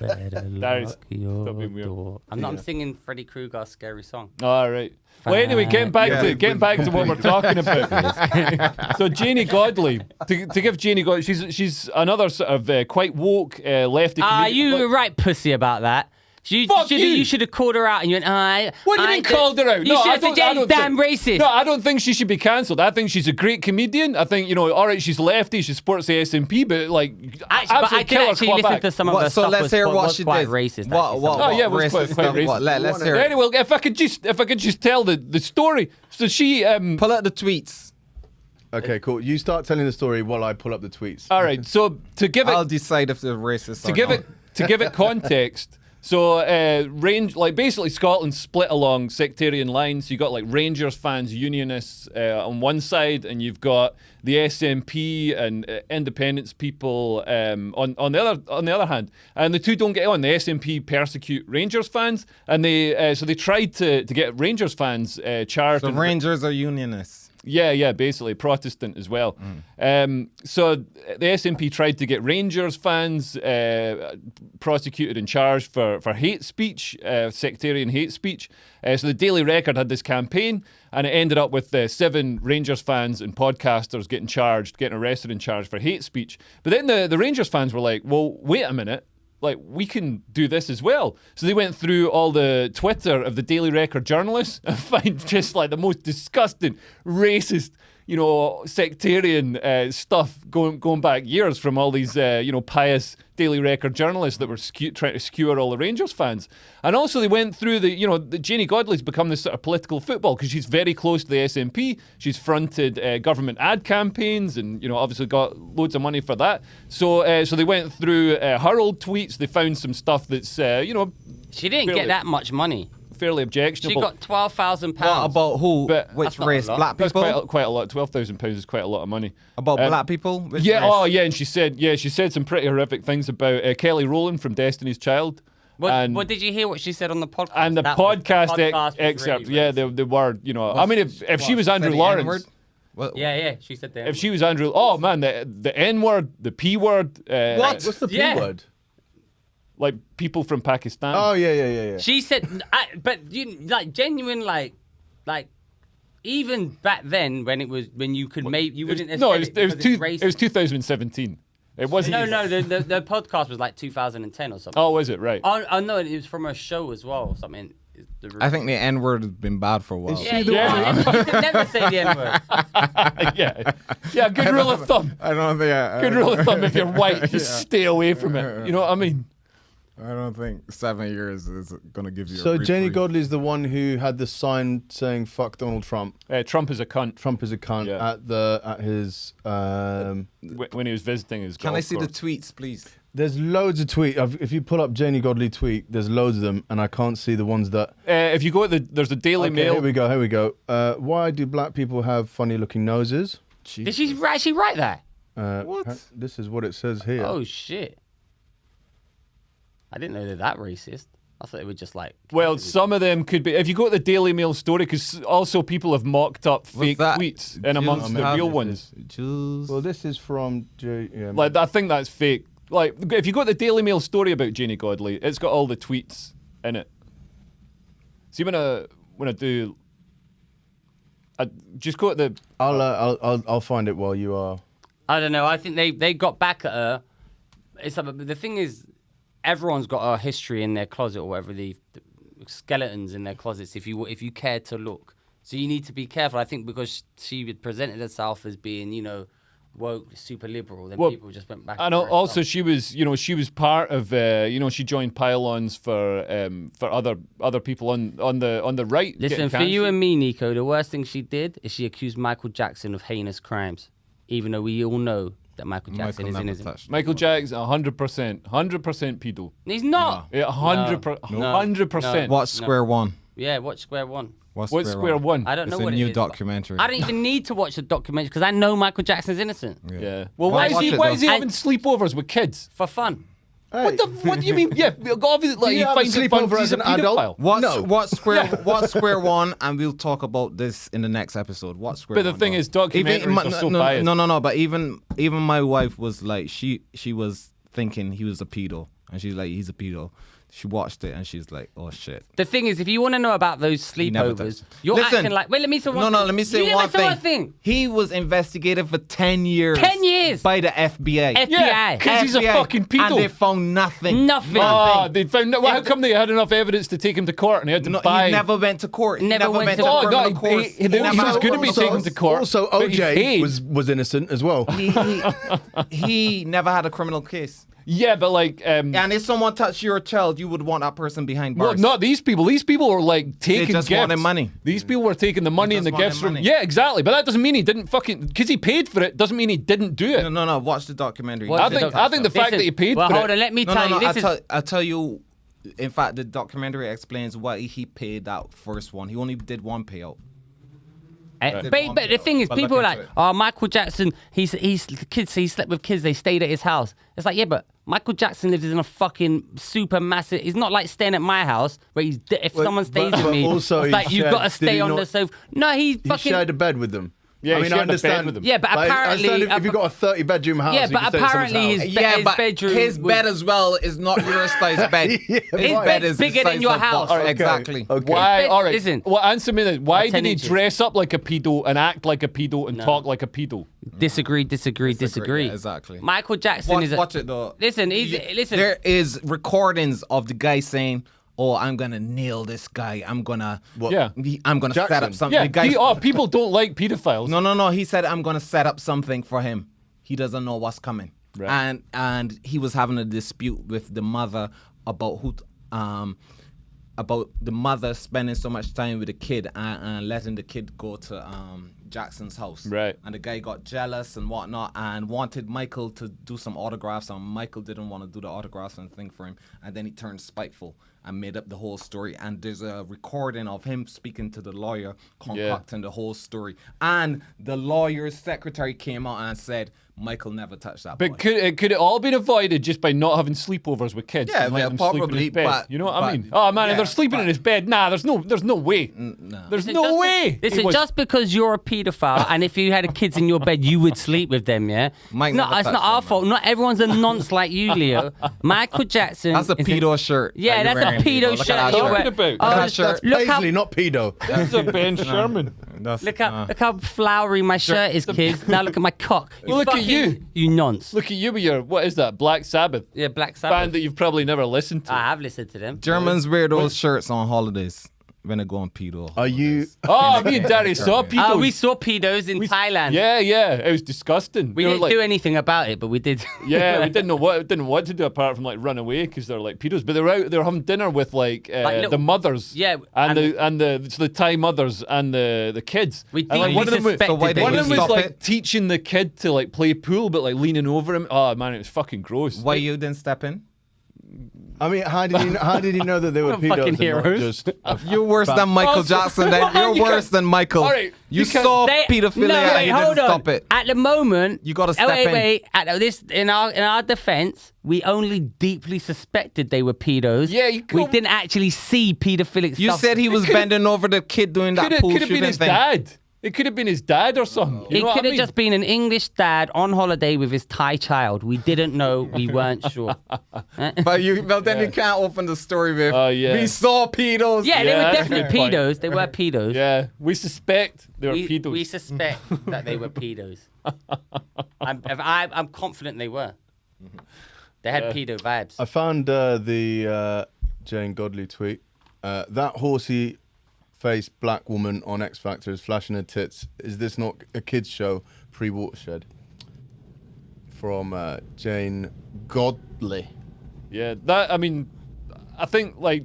being weird. I'm singing Freddy Krueger's scary song. All right. Well, anyway, getting back to what we're talking about. So Janey Godley, to give Janey Godley, she's another sort of quite woke lefty. You were right, pussy, about that. You should have called her out and you went, What do you mean called her out? You should have said, Janey's damn racist. No, I don't think she should be cancelled. I think she's a great comedian. I think, all right, she's lefty, she supports the SNP, but like, I did actually listen to some of the stuff. So let's hear what she quite did. racist. It was quite racist. Let's hear it. Anyway, if I could just tell the story. So she pull out the tweets. Okay, cool. You start telling the story while I pull up the tweets. All right. So I'll decide if they're racist or not. To give it context. So, basically Scotland split along sectarian lines. You got like Rangers fans, Unionists on one side, and you've got the SNP and independence people on the other hand. And the two don't get on. The SNP persecute Rangers fans, and they tried to get Rangers fans charged. So Rangers are Unionists. Yeah, basically Protestant as well. So the SNP tried to get Rangers fans prosecuted and charged for hate speech, sectarian hate speech. So the Daily Record had this campaign, and it ended up with 7 Rangers fans and podcasters getting arrested and charged for hate speech. But then the Rangers fans were like, well, wait a minute. Like, we can do this as well. So they went through all the Twitter of the Daily Record journalists and find just like the most disgusting, racist, sectarian stuff going back years from all these, pious Daily Record journalists that were trying to skewer all the Rangers fans. And also they went through the Janey Godley's become this sort of political football because she's very close to the SNP. She's fronted government ad campaigns and, obviously got loads of money for that. So they went through her old tweets. They found some stuff that's, She didn't get that much money. Fairly objectionable. She got £12,000. What about who? But which not race? a lot. Black That's people? quite a lot. £12,000 is quite a lot of money. About black people? Which Yeah, race? and she said some pretty horrific things about Kelly Rowland from Destiny's Child. What did you hear what she said on the podcast? And the podcast excerpt, really they were, I mean, if she was Andrew Lawrence. Yeah, she said that. If she was Andrew, oh man, the N word, the P word. What? What's the P word? Like people from Pakistan. Oh yeah. She said, but genuine, like even back then when you could make you wouldn't. No, it was 2017. It wasn't. No, the podcast was like 2010 or something. Oh, was it right? Oh no, it was from a show as well or something. I think the N word has been bad for a while. Yeah, you can never say the N word. yeah. Good rule of thumb. I don't think. Good rule of thumb. If you're white, just stay away from it. You know what I mean? I don't think 7 years is going to give you So a Janey reprieve. Godley is the one who had the sign saying "fuck Donald Trump." Trump is a cunt. Trump is a cunt at his. When he was visiting his. Can golf I see the course. tweets, please? There's loads of tweets. If you pull up Janey Godley tweet, there's loads of them, and I can't see the ones that. If you go to there's a Daily Mail. Here we go. Why do black people have funny-looking noses? Did she actually write that? What? This is what it says here. Oh shit! I didn't know they're that racist. I thought they were just like. Well, some of them could be. If you go to the Daily Mail story, because also people have mocked up fake tweets in amongst the real ones. Well, this is from Like, I think that's fake. Like, if you go to the Daily Mail story about Janey Godley, it's got all the tweets in it. See, when I do, I just go to the. I'll find it while you are. I don't know. I think they got back at her. It's like, the thing is, everyone's got a history in their closet or whatever, the skeletons in their closets. If you care to look, so you need to be careful. I think because she presented herself as being, woke, super liberal, then Well, people just went back. And also, she was part of, she joined pylons for other people on the right. Listen, for you and me, Nico, the worst thing she did is she accused Michael Jackson of heinous crimes, even though we all know that Michael Jackson is innocent. Michael Jackson, 100% pedo. He's not. Yeah, 100%. Watch Square One. Yeah, watch Square One. What's Square One? I don't know It's what a it new is. documentary. I don't even need to watch the documentary because I know Michael Jackson's innocent. Yeah. Well, Watch why it, is he though. having sleepovers with kids? For fun. What do you mean? Yeah, obviously, like, he have a finds it fun sleepover 'cause as he's a an adult? pedophile. Watch Square One, and we'll talk about this in the next episode. Watch Square But One. the thing is, documentaries are so no, biased. No. But even my wife was like, she was thinking he was a pedo, and she's like, he's a pedo. She watched it and she's like, "Oh shit." The thing is, if you want to know about those never sleepovers, does. you're Listen, acting like. Wait, let me say one thing. No, let me say You one let me say thing. He was investigated for 10 years. 10 years? by the FBI. FBI. Yeah, 'cause he's a FBI, fucking pedo. and they found nothing. Nothing. Oh, they found. Well, how come they had enough evidence to take him to court and he had to No, buy? he never went to court. He Never never went went to to court. criminal he court. was going to be Also- taken to court. Also, but he OJ paid. was innocent as well. He never had a criminal case. Yeah, but like, And if someone touched your child, you would want that person behind well, bars. not these people. These people were like taking just gifts. wanted money. These people were taking the money and the just wanted gifts from. money. Yeah, exactly. But that doesn't mean he didn't fucking because he paid for it. Doesn't mean he didn't do it. No. Watch the documentary. Watch I the think doc- the fact that he paid well, for hold it. on, let me No, tell you. This is. I'll tell you. In fact, the documentary explains why he paid that first one. He only did one payout. But the thing is, But people look are like, into it. "Oh, Michael Jackson, he's kids. He slept with kids. They stayed at his house." It's like, yeah, but Michael Jackson lives in a fucking super massive. He's not like staying at my house where he's. If Well, someone stays but with me, also it's he like you've shared- got to did stay he on not- the sofa. No, he He fucking. shared a bed with them. Yeah, he I mean, shared I a bed understand. with them. Yeah, but Like, I apparently- understand if you've got a 30-bedroom house. Yeah, you but can stay at someone's apparently house. his Yeah, his but bedroom his was- bed as well is not your size bed. Yeah, His right. bed bed's is the bigger than size your of house. box. Okay. Exactly. Okay. Why? All right. Listen. Well, answer me then. Why 10 did he inches. dress up like a pedo and act like a pedo and talk like a pedo? Disagree. Yeah, exactly. Michael Jackson is. Watch it though. Listen, listen. There is recordings of the guy saying, "Oh, I'm gonna nail this guy. I'm gonna, Yeah. I'm gonna set Jackson. up something." Yeah. The guy's- People don't like pedophiles. No. He said, "I'm gonna set up something for him. He doesn't know what's coming." Right. And he was having a dispute with the mother about about the mother spending so much time with the kid and letting the kid go to Jackson's house. Right. And the guy got jealous and whatnot and wanted Michael to do some autographs, and Michael didn't want to do the autographs and thing for him. And then he turned spiteful and made up the whole story. And there's a recording of him speaking to the lawyer, concocting the whole story. And the lawyer's secretary came out and said, Michael never touched that But boy. could it all been avoided just by not having sleepovers with kids? Yeah, and letting yeah, them sleep in probably, his bed? but- You know what I but- mean? Oh man, if yeah, they're sleeping in but- his bed, there's no way. There's Listen, no just way. Listen, He was- just because you're a paedophile and if you had kids in your bed, you would sleep with them, yeah? Mike No, never it's not touched our them, fault. Not everyone's a nonce like you, Leo. Michael Jackson. That's a is pedo shirt. Yeah, that that's you're a wearing, pedo Look at shirt. that you're shirt. wearing. About. Oh, That shirt. That's look how Paisley, not pedo. This is a Ben Sherman. look how flowery my shirt is, kids. Now look at my cock. Well, look at fucking- you. You nonce. Look at you with your what is that? Black Sabbath Yeah, Black band Sabbath. that you've probably never listened to. I have listened to them. Germans wear those shirts on holidays when they go on pedo. Are you? Oh, me and Daddy saw people. We saw pedos in Thailand. Yeah, it was disgusting. We They were didn't like- do anything about it, but we did. Yeah, we didn't know what to do apart from like run away because they're like pedos. But they were having dinner with like, little- the mothers. Yeah, and and the Thai mothers and the kids. We And, like, deeply one of them was, suspected So why they one did of you them was stop like it? teaching the kid to like play pool, but like leaning over him. Oh man, it was fucking gross. Why you didn't step in? I mean, how did he know that they were We're fucking pedos? And not heroes. just You're worse than Michael Also- Jackson. Then you're You worse can't- than Michael. All right, you you can't- saw They- pedophilia no, and wait, you hold didn't on. stop it. At the moment, You gotta step wait, in. Wait, at this in our defense, we only deeply suspected they were pedos. Yeah, you we could- didn't actually see pedophilic You stuff. said he was bending over the kid doing that pool Could have been shooting his thing. dad. It could have been his dad or something. You It know what could I have mean? just been an English dad on holiday with his Thai child. We didn't know. We weren't sure. But then you can't open the story with. Oh, yeah. We saw pedos. Yeah, they Yeah, were that's a definitely good point. pedos. They were pedos. Yeah, we suspect they were We, pedos. we suspect that they were pedos. I'm confident they were. They had pedo vibes. I found the Jane Godley tweet. That horsey-faced black woman on X Factor is flashing her tits. Is this not a kids' show pre-Watershed? from Jane Godley. Yeah, that, I mean, I think, like,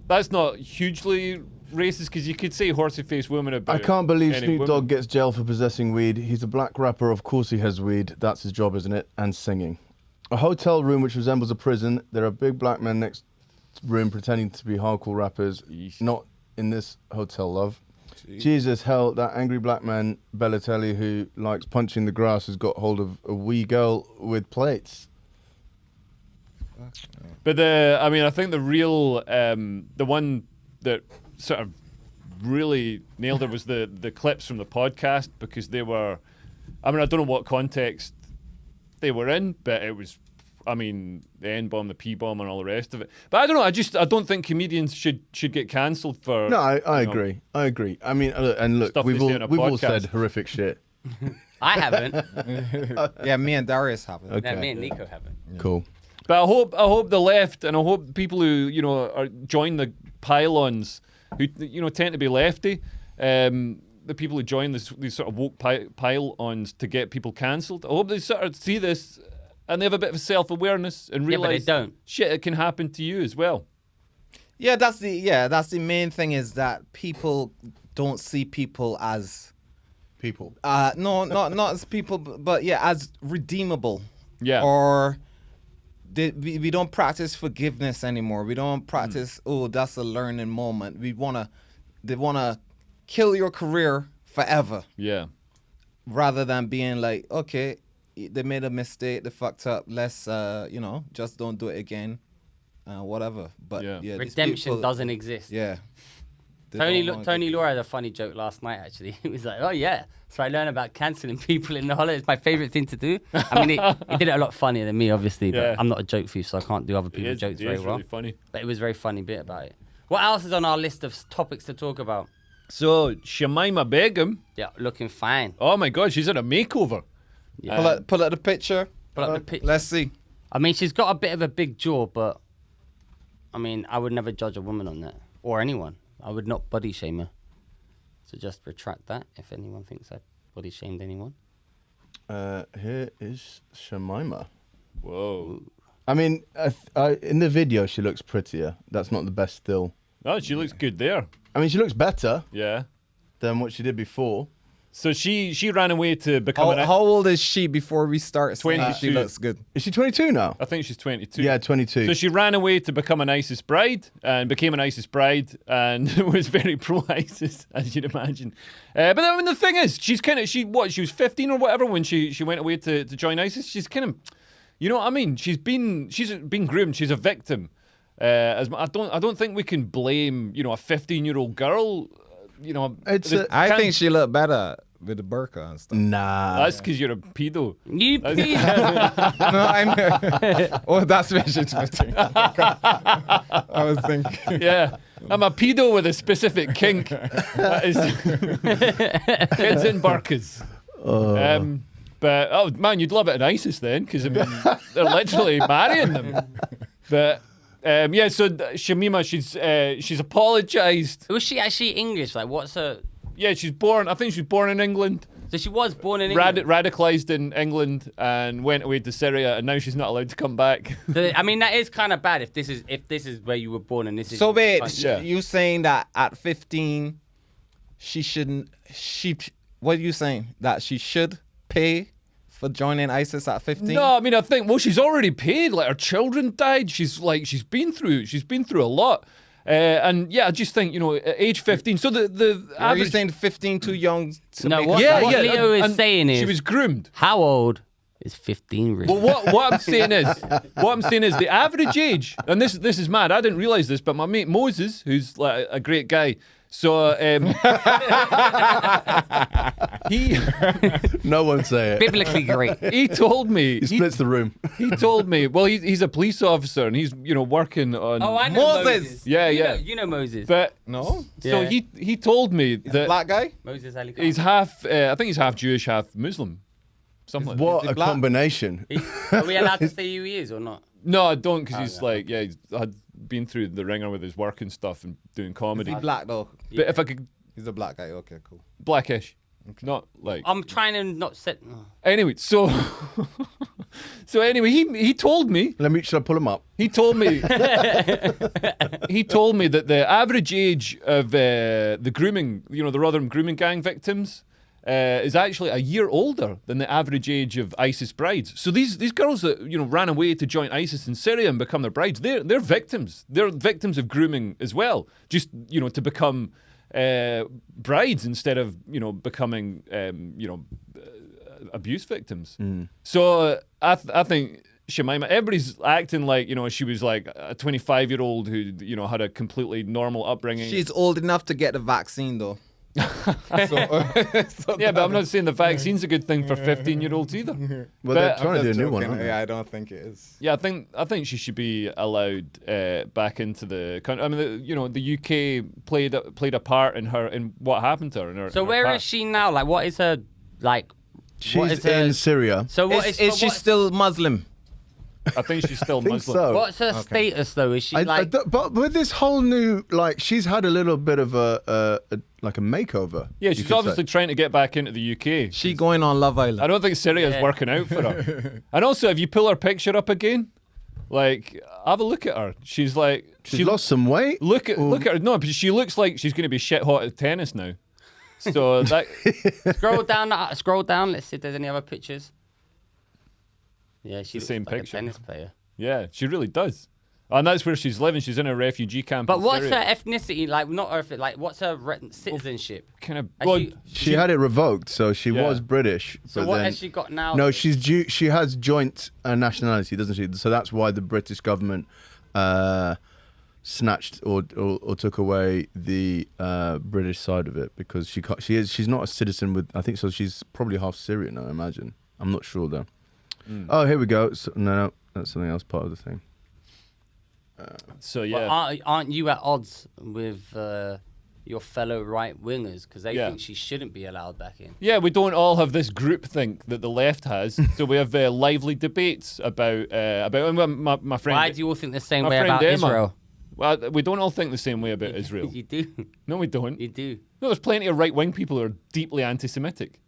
that's not hugely racist because you could say horsey-faced woman about I can't believe any Snoop woman. Dogg gets jailed for possessing weed. He's a black rapper. Of course he has weed. That's his job, isn't it? And singing. A hotel room which resembles a prison. There are big black men next room pretending to be hardcore rappers. Not in this hotel, love. Jesus, hell, that angry black man, Bellatelli, who likes punching the grass, has got hold of a wee girl with plates. But I think the real, the one that sort of really nailed it was the clips from the podcast, because they were, I mean, I don't know what context they were in, but it was, I mean, the N-bomb, the P-bomb, and all the rest of it. But I don't know. I don't think comedians should get cancelled for. No, I agree. I agree. I mean, and look, Stuff we've they say on a all podcast. said horrific shit. I haven't. Yeah, me and Darius have it. Okay. No, me and Nico haven't. Cool. But I hope the left, and I hope people who join the pylons, who tend to be lefty, the people who join these sort of woke pylons to get people cancelled. I hope they sort of see this and they have a bit of self-awareness and Yeah, but they realise don't. shit, it can happen to you as well. Yeah, that's the main thing, is that people don't see people as People. no, not as people, but yeah, as redeemable. Yeah. Or we don't practice forgiveness anymore. We don't practice, oh, that's a learning moment. They wanna kill your career forever, Yeah. rather than being like, okay, they made a mistake, they fucked up, let's just don't do it again, whatever. But Yeah. yeah, these Redemption people- doesn't exist. Yeah. They Tony don't wanna Tony get- Law had a funny joke last night, actually. He was like, oh, yeah. So I learned about cancelling people in the holidays. It's my favourite thing to do. I mean, he did it a lot funnier than me, obviously, but Yeah. I'm not a joke thief, so I can't do other It people's is, jokes it very is well. really funny. But it was a very funny bit about it. What else is on our list of topics to talk about? So, Shamima Begum, Yeah, looking fine. oh my God, she's in a makeover. Yeah. Pull up the picture. Pull up the picture. Let's see. I mean, she's got a bit of a big jaw, but I mean, I would never judge a woman on that, or anyone. I would not body shame her. So just retract that if anyone thinks I body shamed anyone. Here is Shamima. Whoa. I mean, in the video, she looks prettier. That's not the best still. Oh, she looks good there. I mean, she looks better Yeah. than what she did before. So she ran away to become How old is she before we start saying 22. she looks good? Is she 22 now? I think she's 22. Yeah, 22. So she ran away to become an ISIS bride and became an ISIS bride and was very pro-ISIS, as you'd imagine. But I mean, the thing is, she was 15 or whatever when she went away to join ISIS. She's kind of, you know what I mean? She's been groomed. She's a victim. I don't think we can blame, a 15-year-old girl. I think she looked better with the burqa and stuff. Nah. That's because you're a pedo. You please. No, I'm. Oh, that's vegetarian. I was thinking. Yeah, I'm a pedo with a specific kink. That is kids in burqas. But oh man, you'd love it in ISIS then, because I mean they're literally marrying them. But yeah, so Shamima, she's apologised. Was she actually English? Like, what's her? Yeah, she's born. I think she was born in England. So she was born in England. Radicalised in England and went away to Syria, and now she's not allowed to come back. I mean, that is kind of bad if this is where you were born and this is. So wait, Yeah. you saying that at 15, she shouldn't? What are you saying? That she should pay for joining ISIS at 15? No, I mean, I think she's already paid. Like her children died. She's been through a lot. And yeah, I just think at age 15. So the Are you average. saying 15 too young to No, make what- a Yeah, what yeah. Leo is and saying is- she was groomed. How old is 15? Really? Well, what I'm saying is the average age, and this is mad. I didn't realize this, but my mate Moses, who's like a great guy, so he No one say it. Biblically great. he told me He splits the room. he told me. Well, he's a police officer, and he's working on. Oh, I know Moses. Moses. Yeah, You yeah. know- You know Moses. But No? so Yeah. he told me that Black guy? Moses Ali Khan. he's half. I think he's half Jewish, half Muslim. Something like that. What he a black? combination. Are we allowed to say who he is or not? No, I don't, because he's yeah. like, he's had been through the ringer with his work and stuff and doing Is comedy. he black though? But if I could, He's a black guy. Okay, cool. blackish. Not like. I'm trying to not set. Anyway, so anyway, he told me. Should I pull him up? He told me. He told me that the average age of the grooming, the Rotherham grooming gang victims, is actually a year older than the average age of ISIS brides. So these girls that ran away to join ISIS in Syria and become their brides, they're victims. They're victims of grooming as well. Just to become brides instead of becoming abuse victims. So I think Shamima, everybody's acting like she was like a 25-year-old who had a completely normal upbringing. She's old enough to get the vaccine though. Yeah, but I'm not saying the vaccine's a good thing for 15-year-olds either. Well, they're trying to do a new one, aren't they? Yeah, I don't think it is. Yeah, I think she should be allowed back into the country. I mean, the UK played a part in what happened to her. So where is she now? Like, what is her like? She's in Syria. So what Is she still Muslim? I think she's still think Muslim. so. What's her status though? Is she but with this whole new, she's had a little bit of a makeover. Yeah, you she's could obviously say. trying to get back into the UK. She going on Love Island? I don't think Syria's working out for her. And also, if you pull her picture up again, have a look at her. She's like She's lost some weight. Look at her. No, but she looks like she's going to be shit hot at tennis now. So that scroll down. Let's see if there's any other pictures. Yeah, she's the same like picture. a tennis player. Yeah, she really does. And that's where she's living. She's in a refugee camp. But in what's Syria. her ethnicity? Like, not her. Like, what's her citizenship? Kind of. Has Well, she- She had it revoked, so she was British. So but what then- has she got now? No, she has joint nationality, doesn't she? So that's why the British government snatched or took away the British side of it, because she's not a citizen with, I think so. She's probably half Syrian, I imagine. I'm not sure though. Oh, here we go. So, no, that's something else. Part of the thing. So But yeah. aren't you at odds with your fellow right wingers because they Yeah. think she shouldn't be allowed back in? Yeah, we don't all have this groupthink that the left has. So we have lively debates about my friend. Why do you all think the same my way friend about Emma. Israel? Well, we don't all think the same way about Israel. You do. No, we don't. You do. No, there's plenty of right-wing people who are deeply anti-Semitic.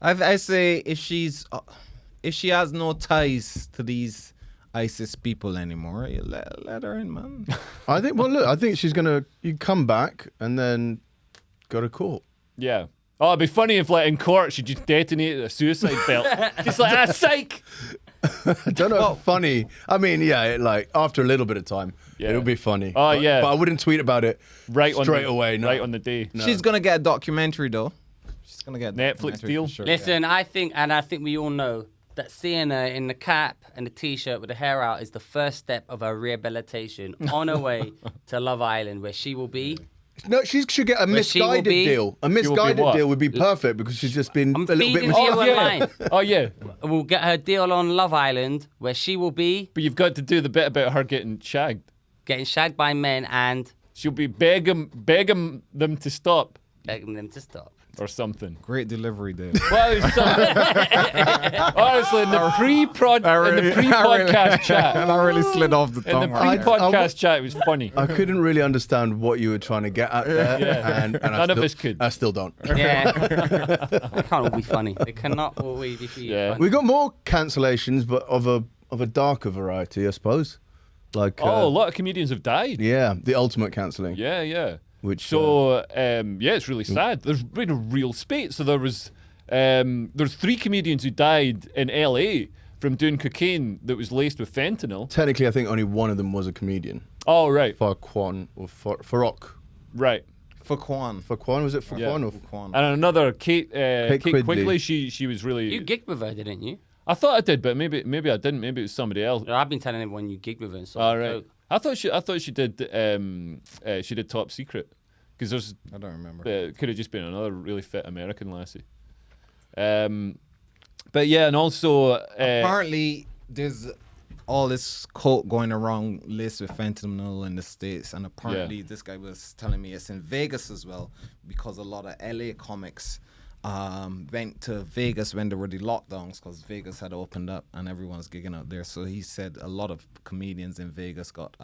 I say if she has no ties to these ISIS people anymore, you let her in, man. I think she's gonna come back and then go to court. Yeah. Oh, it'd be funny if, in court, she just detonated a suicide belt. Just like, psych! I don't know. Funny. I mean, yeah, after a little bit of time, Yeah. it'll be funny. Oh, yeah. But I wouldn't tweet about it straight away. No. Right on the day. No. She's gonna get a documentary though. She's gonna get a Netflix documentary deal? for sure, Listen, I think we all know that seeing her in the cap and the t-shirt with the hair out is the first step of her rehabilitation on her way to Love Island, where she will be. No, she should get a she will misguided be- deal. A misguided what? deal would be perfect because she's just been I'm a little bit. feeding you a yeah. line. Oh, yeah. We'll get her deal on Love Island, where she will be But you've got to do the bit about her getting shagged. getting shagged by men and She'll be begging them to stop begging them to stop. or something. Great delivery, Dave. Well, it's honestly, in the pre-podcast chat, And I really slid off the in the tongue. right there. pre-podcast chat, it was funny. I couldn't really understand what you were trying to get at there, Yeah. and None of us could. I still don't. Yeah, they can't all be funny. They cannot always be Yeah. funny. We got more cancellations, but of a darker variety, I suppose. A A lot of comedians have died. yeah, the ultimate cancelling. Yeah, yeah. Which So it's really sad. There's been a real spate. So there's 3 comedians who died in LA from doing cocaine that was laced with fentanyl. technically, I think only one of them was a comedian. Oh, right. Farquan or Farok. Right. For Kwan. Farquan, was it Farquan or? Kwan. And another Kate Quigley. Quigley. She was really. You gigged with her, didn't you? I thought I did, but maybe I didn't. Maybe it was somebody else. I've been telling everyone you gigged with her. And so All right. I thought she did. She did Top Secret, because there's I don't remember. it could have just been another really fit American lassie. But yeah, and also Apparently, there's all this coke going around laced with fentanyl in the States, and apparently this guy was telling me it's in Vegas as well, because a lot of LA comics went to Vegas when there were the lockdowns because Vegas had opened up and everyone's gigging out there. So he said a lot of comedians in Vegas got,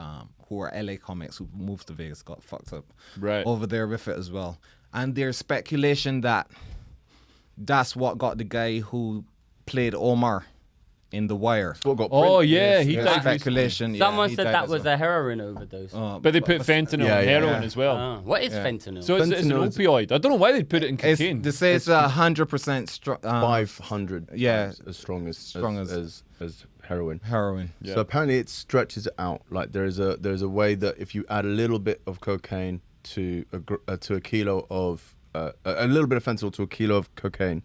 who are LA comics who moved to Vegas, got fucked up over there with it as well. And there's speculation that that's what got the guy who played Omar in The Wire. What got Oh, Prince? yeah, he There's died speculation. Yeah, Someone he said died that as was well. a heroin overdose. But they put fentanyl Yeah, and yeah, heroin yeah. as well. What is fentanyl? So it's an Fentanyl is- opioid. I don't know why they'd put it in cocaine. They say it's 100% 500 yeah. times as strong Strong as heroin. heroin. Yeah. So apparently it stretches it out. Like there's a way that if you add a little bit of cocaine to a kilo of a little bit of fentanyl to a kilo of cocaine,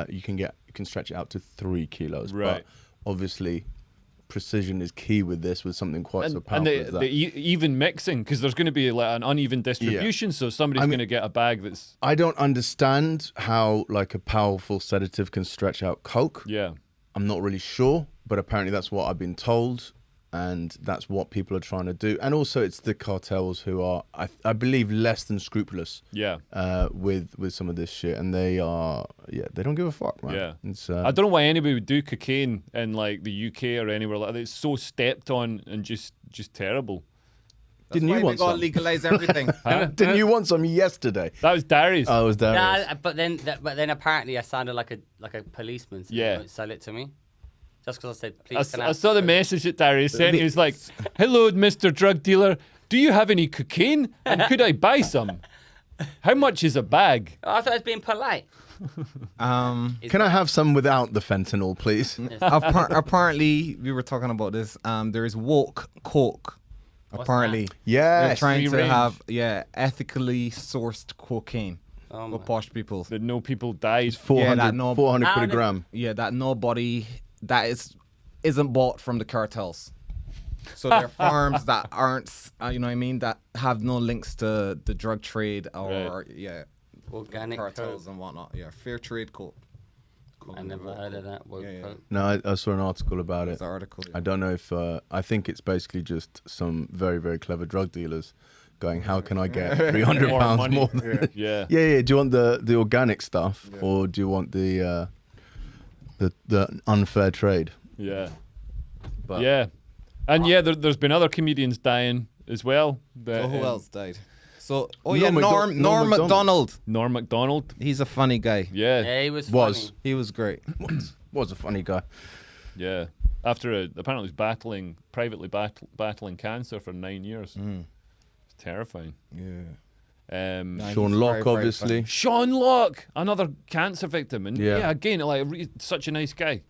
you can stretch it out to 3 kilos. Right. But obviously, precision is key with this, with something quite so and powerful as that. the even mixing, because there's going to be like an uneven distribution, so somebody's going to get a bag that's... I don't understand how like a powerful sedative can stretch out coke. Yeah. I'm not really sure, but apparently that's what I've been told, and that's what people are trying to do. And also, it's the cartels who are, I believe, less than scrupulous. Yeah. With some of this shit, and they don't give a fuck, man. Yeah. It's, I don't know why anybody would do cocaine in like the UK or anywhere like that. It's so stepped on and just terrible. Didn't That's you why want they gotta some? legalize everything. Didn't you want some yesterday? That was Darius. Oh, it was Darius. Nah, but then apparently I sounded like a policeman. So Yeah. they won't sell it to me. Just because I said, please. I saw the message that Darius sent. He was like, "Hello, Mr. Drug Dealer. Do you have any cocaine? And could I buy some? How much is a bag?" Oh, I thought I was being polite. Can I have some without the fentanyl, please? Apparently, we were talking about this. There is woke coke. Apparently, they're Yes. trying Free to range. have ethically sourced cocaine Oh for my. posh people. That no people died. 400, that no- 400 quid a How gram. Yeah, that nobody that isn't bought from the cartels. So they're farms that aren't, you know what I mean, that have no links to the drug trade or Organic cartels coke. and whatnot. Yeah, fair trade coke. I never heard of that. Woke Yeah. coke. No, I saw an article about it. There's an article. I don't know if I think it's basically just some very, very clever drug dealers going, how can I get 300 More pounds money. more than Yeah. Yeah. Do you want the organic stuff or do you want the unfair trade? Yeah. But Yeah. And yeah, there's been other comedians dying as well. So who else died? So Norm Norm McDonald. Norm McDonald. He's a funny guy. Yeah. Yeah, he was. Was. Funny. He was great. was a funny guy. Yeah. After apparently he was privately battling cancer for 9 years. It's terrifying. Yeah. Nice. Sean he's Locke, very, very obviously. Sean Locke, another cancer victim, and Yeah. again, like such a nice guy.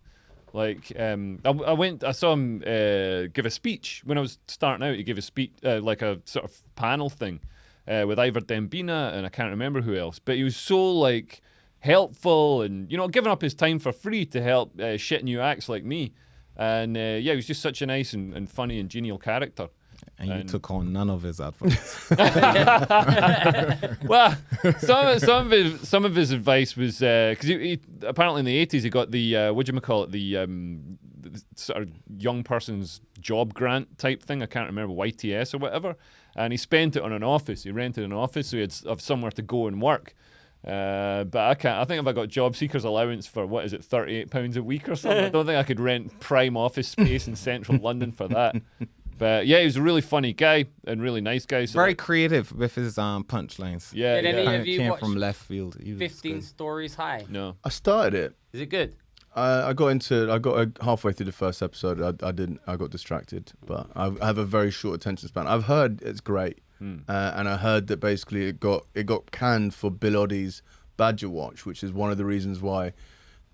Like, I saw him give a speech when I was starting out. He gave a speech, like a sort of panel thing, with Ivor Dembina and I can't remember who else. But he was so like helpful and giving up his time for free to help shit new acts like me. And he was just such a nice and funny and genial character. And you took on none of his advice. Well, some of his advice was because he apparently in the 80s he got the the sort of young person's job grant type thing. I can't remember, YTS or whatever, and he spent it on an office. He rented an office so he had somewhere to go and work. But I can't. I think if I got job seekers allowance for what is it, £38 a week or something, I don't think I could rent prime office space in central London for that. But yeah, he was a really funny guy and really nice guy. So Very creative with his punchlines. yeah, Did any yeah. of you Came watch from left field. He was 15 good. Stories High. No. I started it. Is it good? I got halfway through the first episode. I got distracted, but I have a very short attention span. I've heard it's great, and I heard that basically it got canned for Bill Oddie's Badger Watch, which is one of the reasons why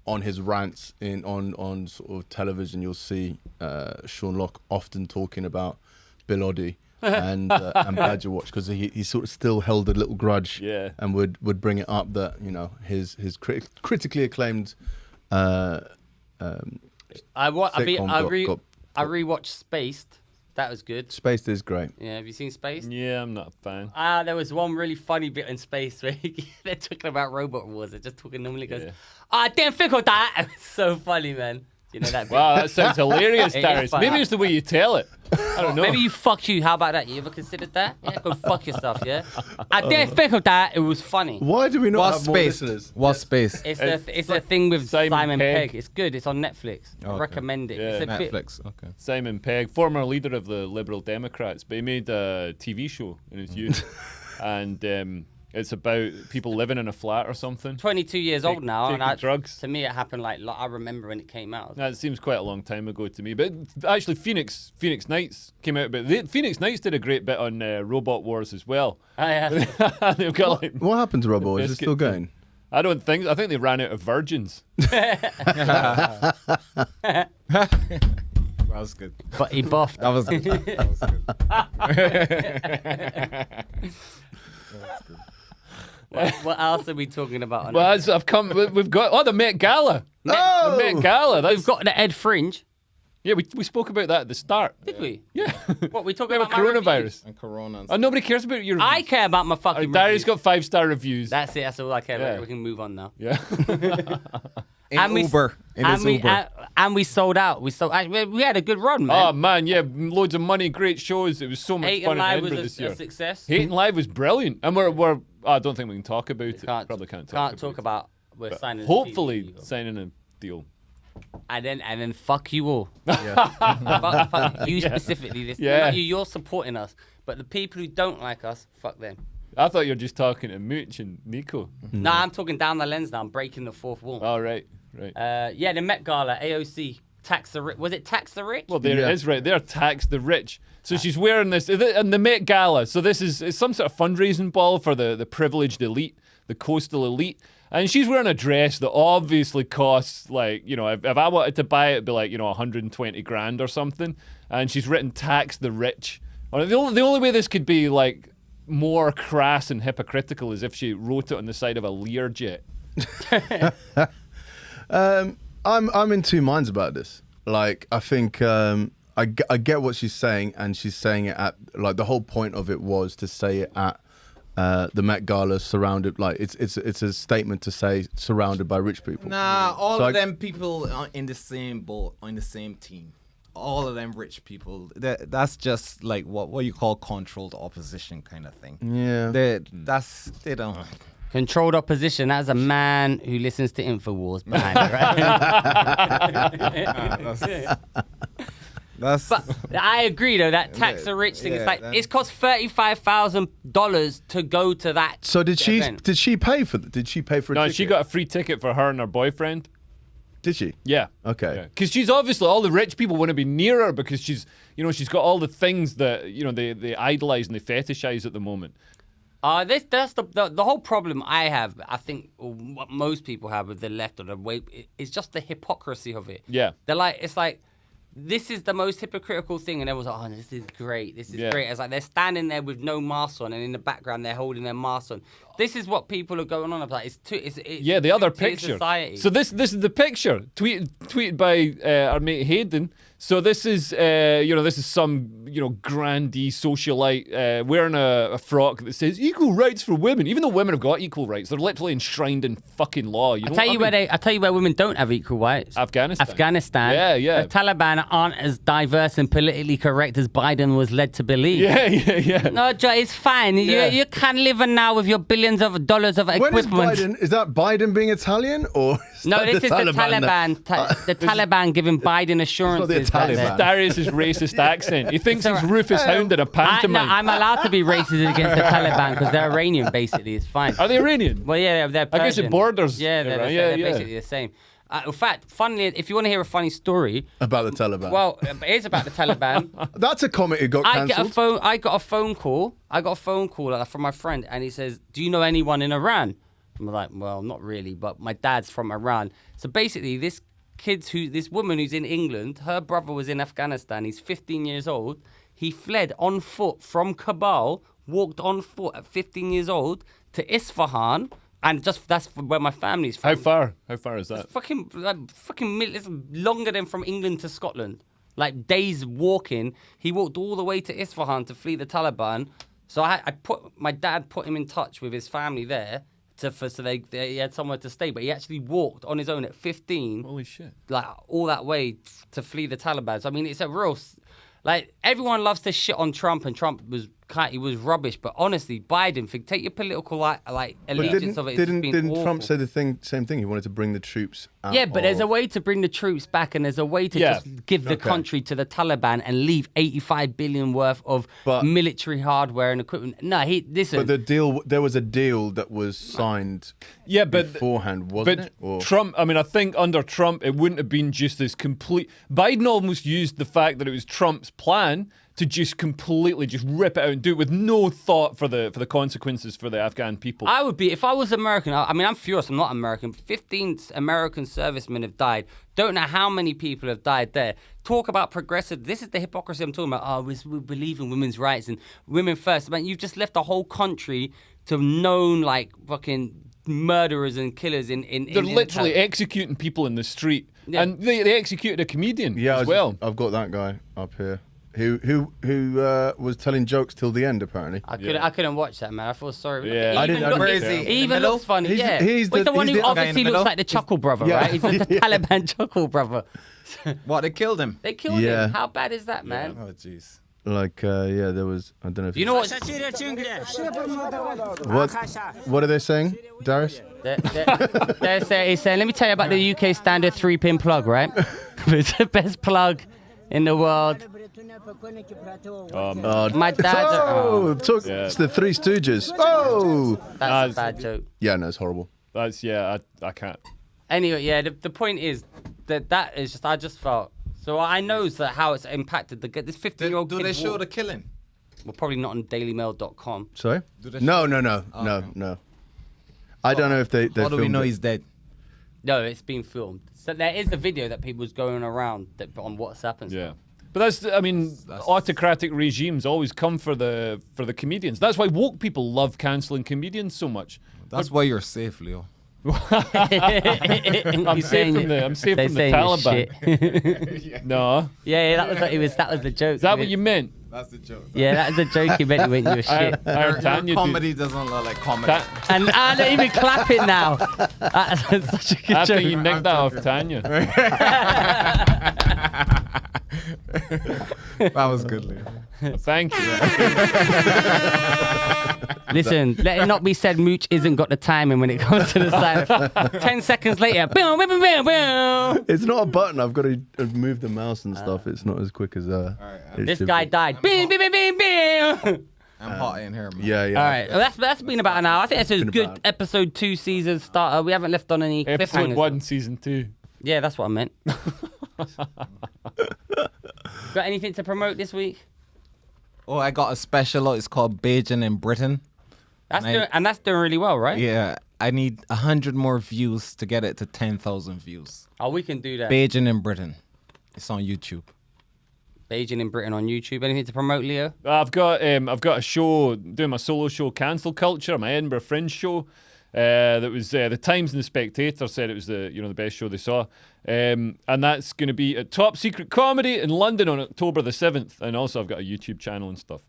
on his rants on sort of television you'll see Sean Locke often talking about Bill Oddie and Badger Watch, because he sort of still held a little grudge, Yeah. and would bring it up that his critically acclaimed I sitcom got rewatched Spaced. That was good. Spaced is great. Yeah, have you seen Spaced? Yeah, I'm not a fan. There was one really funny bit in Space where they're talking about robot wars. They're just talking normally. Goes, Yeah. I didn't think of that. It was so funny, man. You know that bit? Wow, that sounds hilarious, It is Darius. funny. Maybe it's the way you tell it. I don't know. Maybe you fuck you. How about that? You ever considered that? Yeah, go fuck yourself, yeah? I didn't think of that. It was funny. Why do we not What have more space? listeners? What space? It's a thing with Simon Simon Pegg. Pegg. It's good. It's on Netflix. I Okay. recommend it. Yeah. It's a bit. Netflix. Okay. Simon Pegg, former leader of the Liberal Democrats, but he made a TV show in his youth. And it's about people living in a flat or something. 22 years old now, taking and drugs. To me, it happened like I remember when it came out. That seems quite a long time ago to me. But actually, Phoenix Nights came out. But Phoenix Nights did a great bit on Robot Wars as well. Oh, yeah. They've got like, What happened to Robo? Is it still Biscuit. going? I think they ran out of virgins. That was good. But he buffed. That was good. That was good. What else are we talking about? On Well, as I've come, we've got the Met Gala. Oh! The Met Gala. We've got the Ed Fringe. Yeah, we spoke about that at the start. Did we? Yeah. What we talking About about? My reviews? coronavirus. And Corona. And Oh, nobody cares about your I reviews. care about my fucking. Darius reviews. got 5-star reviews. That's it. That's all I care about. Yeah. We can move on now. Yeah. in and we- Uber. In his Uber. And we sold out. We had a good run, man. Oh man, yeah, loads of money, great shows. It was so much Eight fun and in Live Edinburgh was this a year. success. Hate and Live was brilliant, and we're I don't think we can talk about it. Probably can't talk about. We're But signing. a hopefully TV deal. signing a deal. And then fuck you all. fuck you specifically. This, Yeah. not you. You're supporting us, but the people who don't like us, fuck them. I thought you were just talking to Mooch and Nico. No, I'm talking down the lens now. I'm breaking the fourth wall. Oh right. Yeah, the Met Gala, AOC, tax the rich. Was it tax the rich? Well, there it is, right there. Tax the rich. So she's wearing this, and the Met Gala. So this is some sort of fundraising ball for the privileged elite, the coastal elite. And she's wearing a dress that obviously costs like, you know, if I wanted to buy it, it'd be like, you know, 120 grand or something. And she's written tax the rich. Or the only way this could be like more crass and hypocritical is if she wrote it on the side of a Learjet. I'm in two minds about this. Like, I think I get what she's saying, and she's saying it at like the whole point of it was to say it at the Met Gala, surrounded like it's a statement to say surrounded by rich people. Nah, all So of I- them people are in the same boat, on the same team. All of them rich people. That's just like what you call controlled opposition kind of thing. Yeah. They don't. Controlled opposition. That's a man who listens to Infowars behind it, right? That's But I agree, though, that tax the rich thing. Yeah, It's like that- it's cost $35,000 to go to that. So did she event. pay for did she pay for a No, ticket? she got a free ticket for her and her boyfriend. Did she? Yeah. Okay. Because she's obviously, all the rich people want to be near her because she's got all the things that, you know, they idolize and they fetishize at the moment. That's the whole problem I have. I think or what most people have with the left or the way is just the hypocrisy of it. Yeah. They're like, it's like, this is the most hypocritical thing, and everyone's like, oh, this is great. This is Yeah. great. It's like they're standing there with no mask on, and in the background they're holding their mask on. This is what people are going on about. It's Yeah, the other to picture. Society. So this is the picture tweeted by our mate Hayden. So this is this is some grandee socialite wearing a frock that says equal rights for women. Even though women have got equal rights, they're literally enshrined in fucking law. I tell you where women don't have equal rights. Afghanistan. Yeah. The Taliban aren't as diverse and politically correct as Biden was led to believe. Yeah. No, Joe, it's fine. Yeah. You can live now with your billions of dollars of When is equipment. Biden? Is that Biden being Italian or? No, that this is the Taliban. The Taliban giving Biden assurances. Taliban. that Darius' racist accent. He thinks he's Rufus Hound in a pantomime. I'm allowed to be racist against the Taliban because they're Iranian, basically. It's fine. Are they Iranian? Well, yeah, they're I guess it Persian. borders Yeah, they're, Iran. they're Yeah. basically the same. In fact, funnily, if you want to hear a funny story, about the Taliban? well, it is about the Taliban. that's a comment who got I cancelled. got a phone call from my friend, and he says, "Do you know anyone in Iran?" I'm like, "Well, not really, but my dad's from Iran." So basically, this woman who's in England, her brother was in Afghanistan. He's 15 years old. He fled on foot from Kabul, walked on foot at 15 years old to Isfahan, and that's where my family's from. How far? How far is that? It's longer than from England to Scotland. Like days walking. He walked all the way to Isfahan to flee the Taliban. So my dad put him in touch with his family there. so he had somewhere to stay. But he actually walked on his own at 15. Holy shit. Like all that way to flee the Taliban. So I mean, it's a real like everyone loves to shit on Trump, and Trump was rubbish. But honestly, Biden, take your political allegiance of it. Didn't Trump say the same thing? He wanted to bring the troops out. Yeah, but there's a way to bring the troops back, and there's a way to just give the country to the Taliban and leave 85 billion worth of military hardware and equipment. No, listen. But there was a deal that was signed beforehand, wasn't it? Or? Trump, I mean, I think under Trump, it wouldn't have been just this complete... Biden almost used the fact that it was Trump's plan to just completely just rip it out and do it with no thought for the consequences for the Afghan people. I would be, if I was American, I mean, I'm furious, I'm not American. 15 American servicemen have died. Don't know how many people have died there. Talk about progressive. This is the hypocrisy I'm talking about. Oh, we believe in women's rights and women first. Man, you've just left the whole country to known, like, fucking murderers and killers in They're literally executing people in the street. Yeah. And they executed a comedian as well. I've got that guy up here. Who was telling jokes till the end, apparently. I couldn't watch that, man. I feel sorry. Yeah. Where is he? He even looks funny. He's the one who obviously looks middle? like the Chuckle Brother, right? He's like the Taliban Chuckle Brother. What, they killed him? They killed him. How bad is that, man? Oh, jeez. Like, there was, I don't know if You know what? What are they saying, Darius? They're saying, let me tell you about the UK standard 3-pin plug, right? It's the best plug in the world. My dad's It's the Three Stooges. Oh! That's a bad joke. Yeah, no, it's horrible. I can't. Anyway, yeah, the point is that is just, I just felt, so I know that how it's impacted this 15-year-old kid. Do they show the killing? Well, probably not on dailymail.com. Sorry? No. I don't know if they How do we know he's dead? No, it's been filmed. So there is a video that people's going around on WhatsApp and stuff. Yeah. But autocratic regimes always come for the comedians. That's why woke people love cancelling comedians so much. That's why you're safe, Leo. I'm safe from the Taliban. No. Yeah, that was the joke. Is that what you meant? That's the joke. Yeah, that was the joke you meant when you were shit. I heard Tanya comedy doesn't look like comedy. And I don't even clap it now. That's such a good I joke. think you nicked that off Tanya. That was good, Leo. Thank you. Listen, let it not be said Mooch isn't got the timing when it comes to the side. 10 seconds later, boom, boom, boom, boom. It's not a button. I've got to move the mouse and stuff. It's not as quick as this guy died. Bing, bing, bing, bing, bing. I'm hot in here, man. Yeah. All right, well, that's been about an hour. I think that's a good episode 2 season starter. We haven't left on any Episode cliffhangers. 1, season 2. Yeah, that's what I meant. Got anything to promote this week? Oh, I got a special. It's called Beijing in Britain. That's doing really well, right? Yeah, I need 100 more views to get it to 10,000 views. Oh, we can do that. Beijing in Britain. It's on YouTube. Beijing in Britain on YouTube. Anything to promote, Leo? I've got a show, doing my solo show, Cancel Culture, my Edinburgh Fringe show. That was the Times and the Spectator said it was the best show they saw, and that's going to be at Top Secret Comedy in London on October the 7th. And also I've got a YouTube channel and stuff.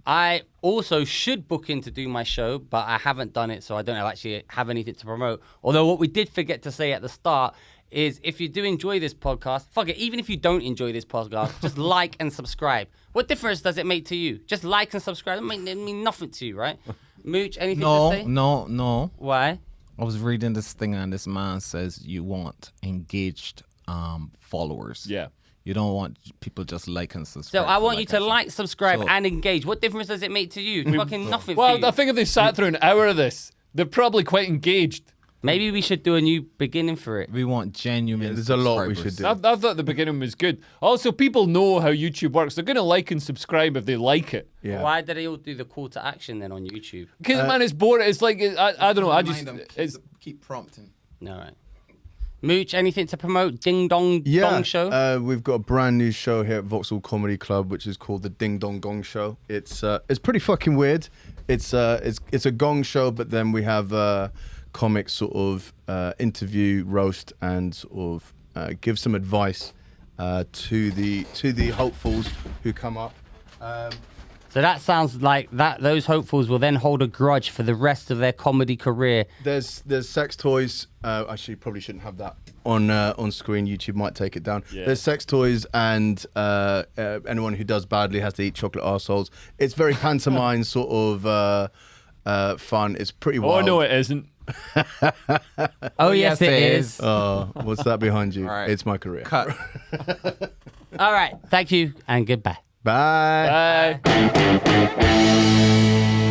I also should book in to do my show, but I haven't done it, so I don't actually have anything to promote. Although what we did forget to say at the start is if you do enjoy this podcast, fuck it, even if you don't enjoy this podcast, just like and subscribe. What difference does it make to you? Just like and subscribe. It mean nothing to you, right? Mooch, anything to say? No. Why? I was reading this thing and this man says you want engaged followers. Yeah. You don't want people just like and subscribe. So I want you to like, subscribe, and engage. What difference does it make to you? Fucking nothing for you. Well, I think if they sat through an hour of this, they're probably quite engaged. Maybe we should do a new beginning for it. We want genuine there's a lot we should do. I thought the beginning was good. Also, people know how YouTube works. They're going to like and subscribe if they like it. Yeah. Why do they all do the call to action then on YouTube? Because, man, it's boring. It's like, I don't know. Keep prompting. All right. Mooch, anything to promote? Ding Dong Dong Show? We've got a brand new show here at Vauxhall Comedy Club, which is called the Ding Dong Gong Show. It's pretty fucking weird. It's a gong show, but then we have comics sort of interview, roast, and sort of give some advice to the hopefuls who come up. So that sounds like that. Those hopefuls will then hold a grudge for the rest of their comedy career. There's sex toys. Actually, probably shouldn't have that on screen. YouTube might take it down. Yeah. There's sex toys, and anyone who does badly has to eat chocolate arseholes. It's very pantomime sort of fun. It's pretty wild. Oh no, it isn't. Oh yes, it is. Oh, what's that behind you? All right. It's my career. Cut. All right, thank you and goodbye. Bye. Bye.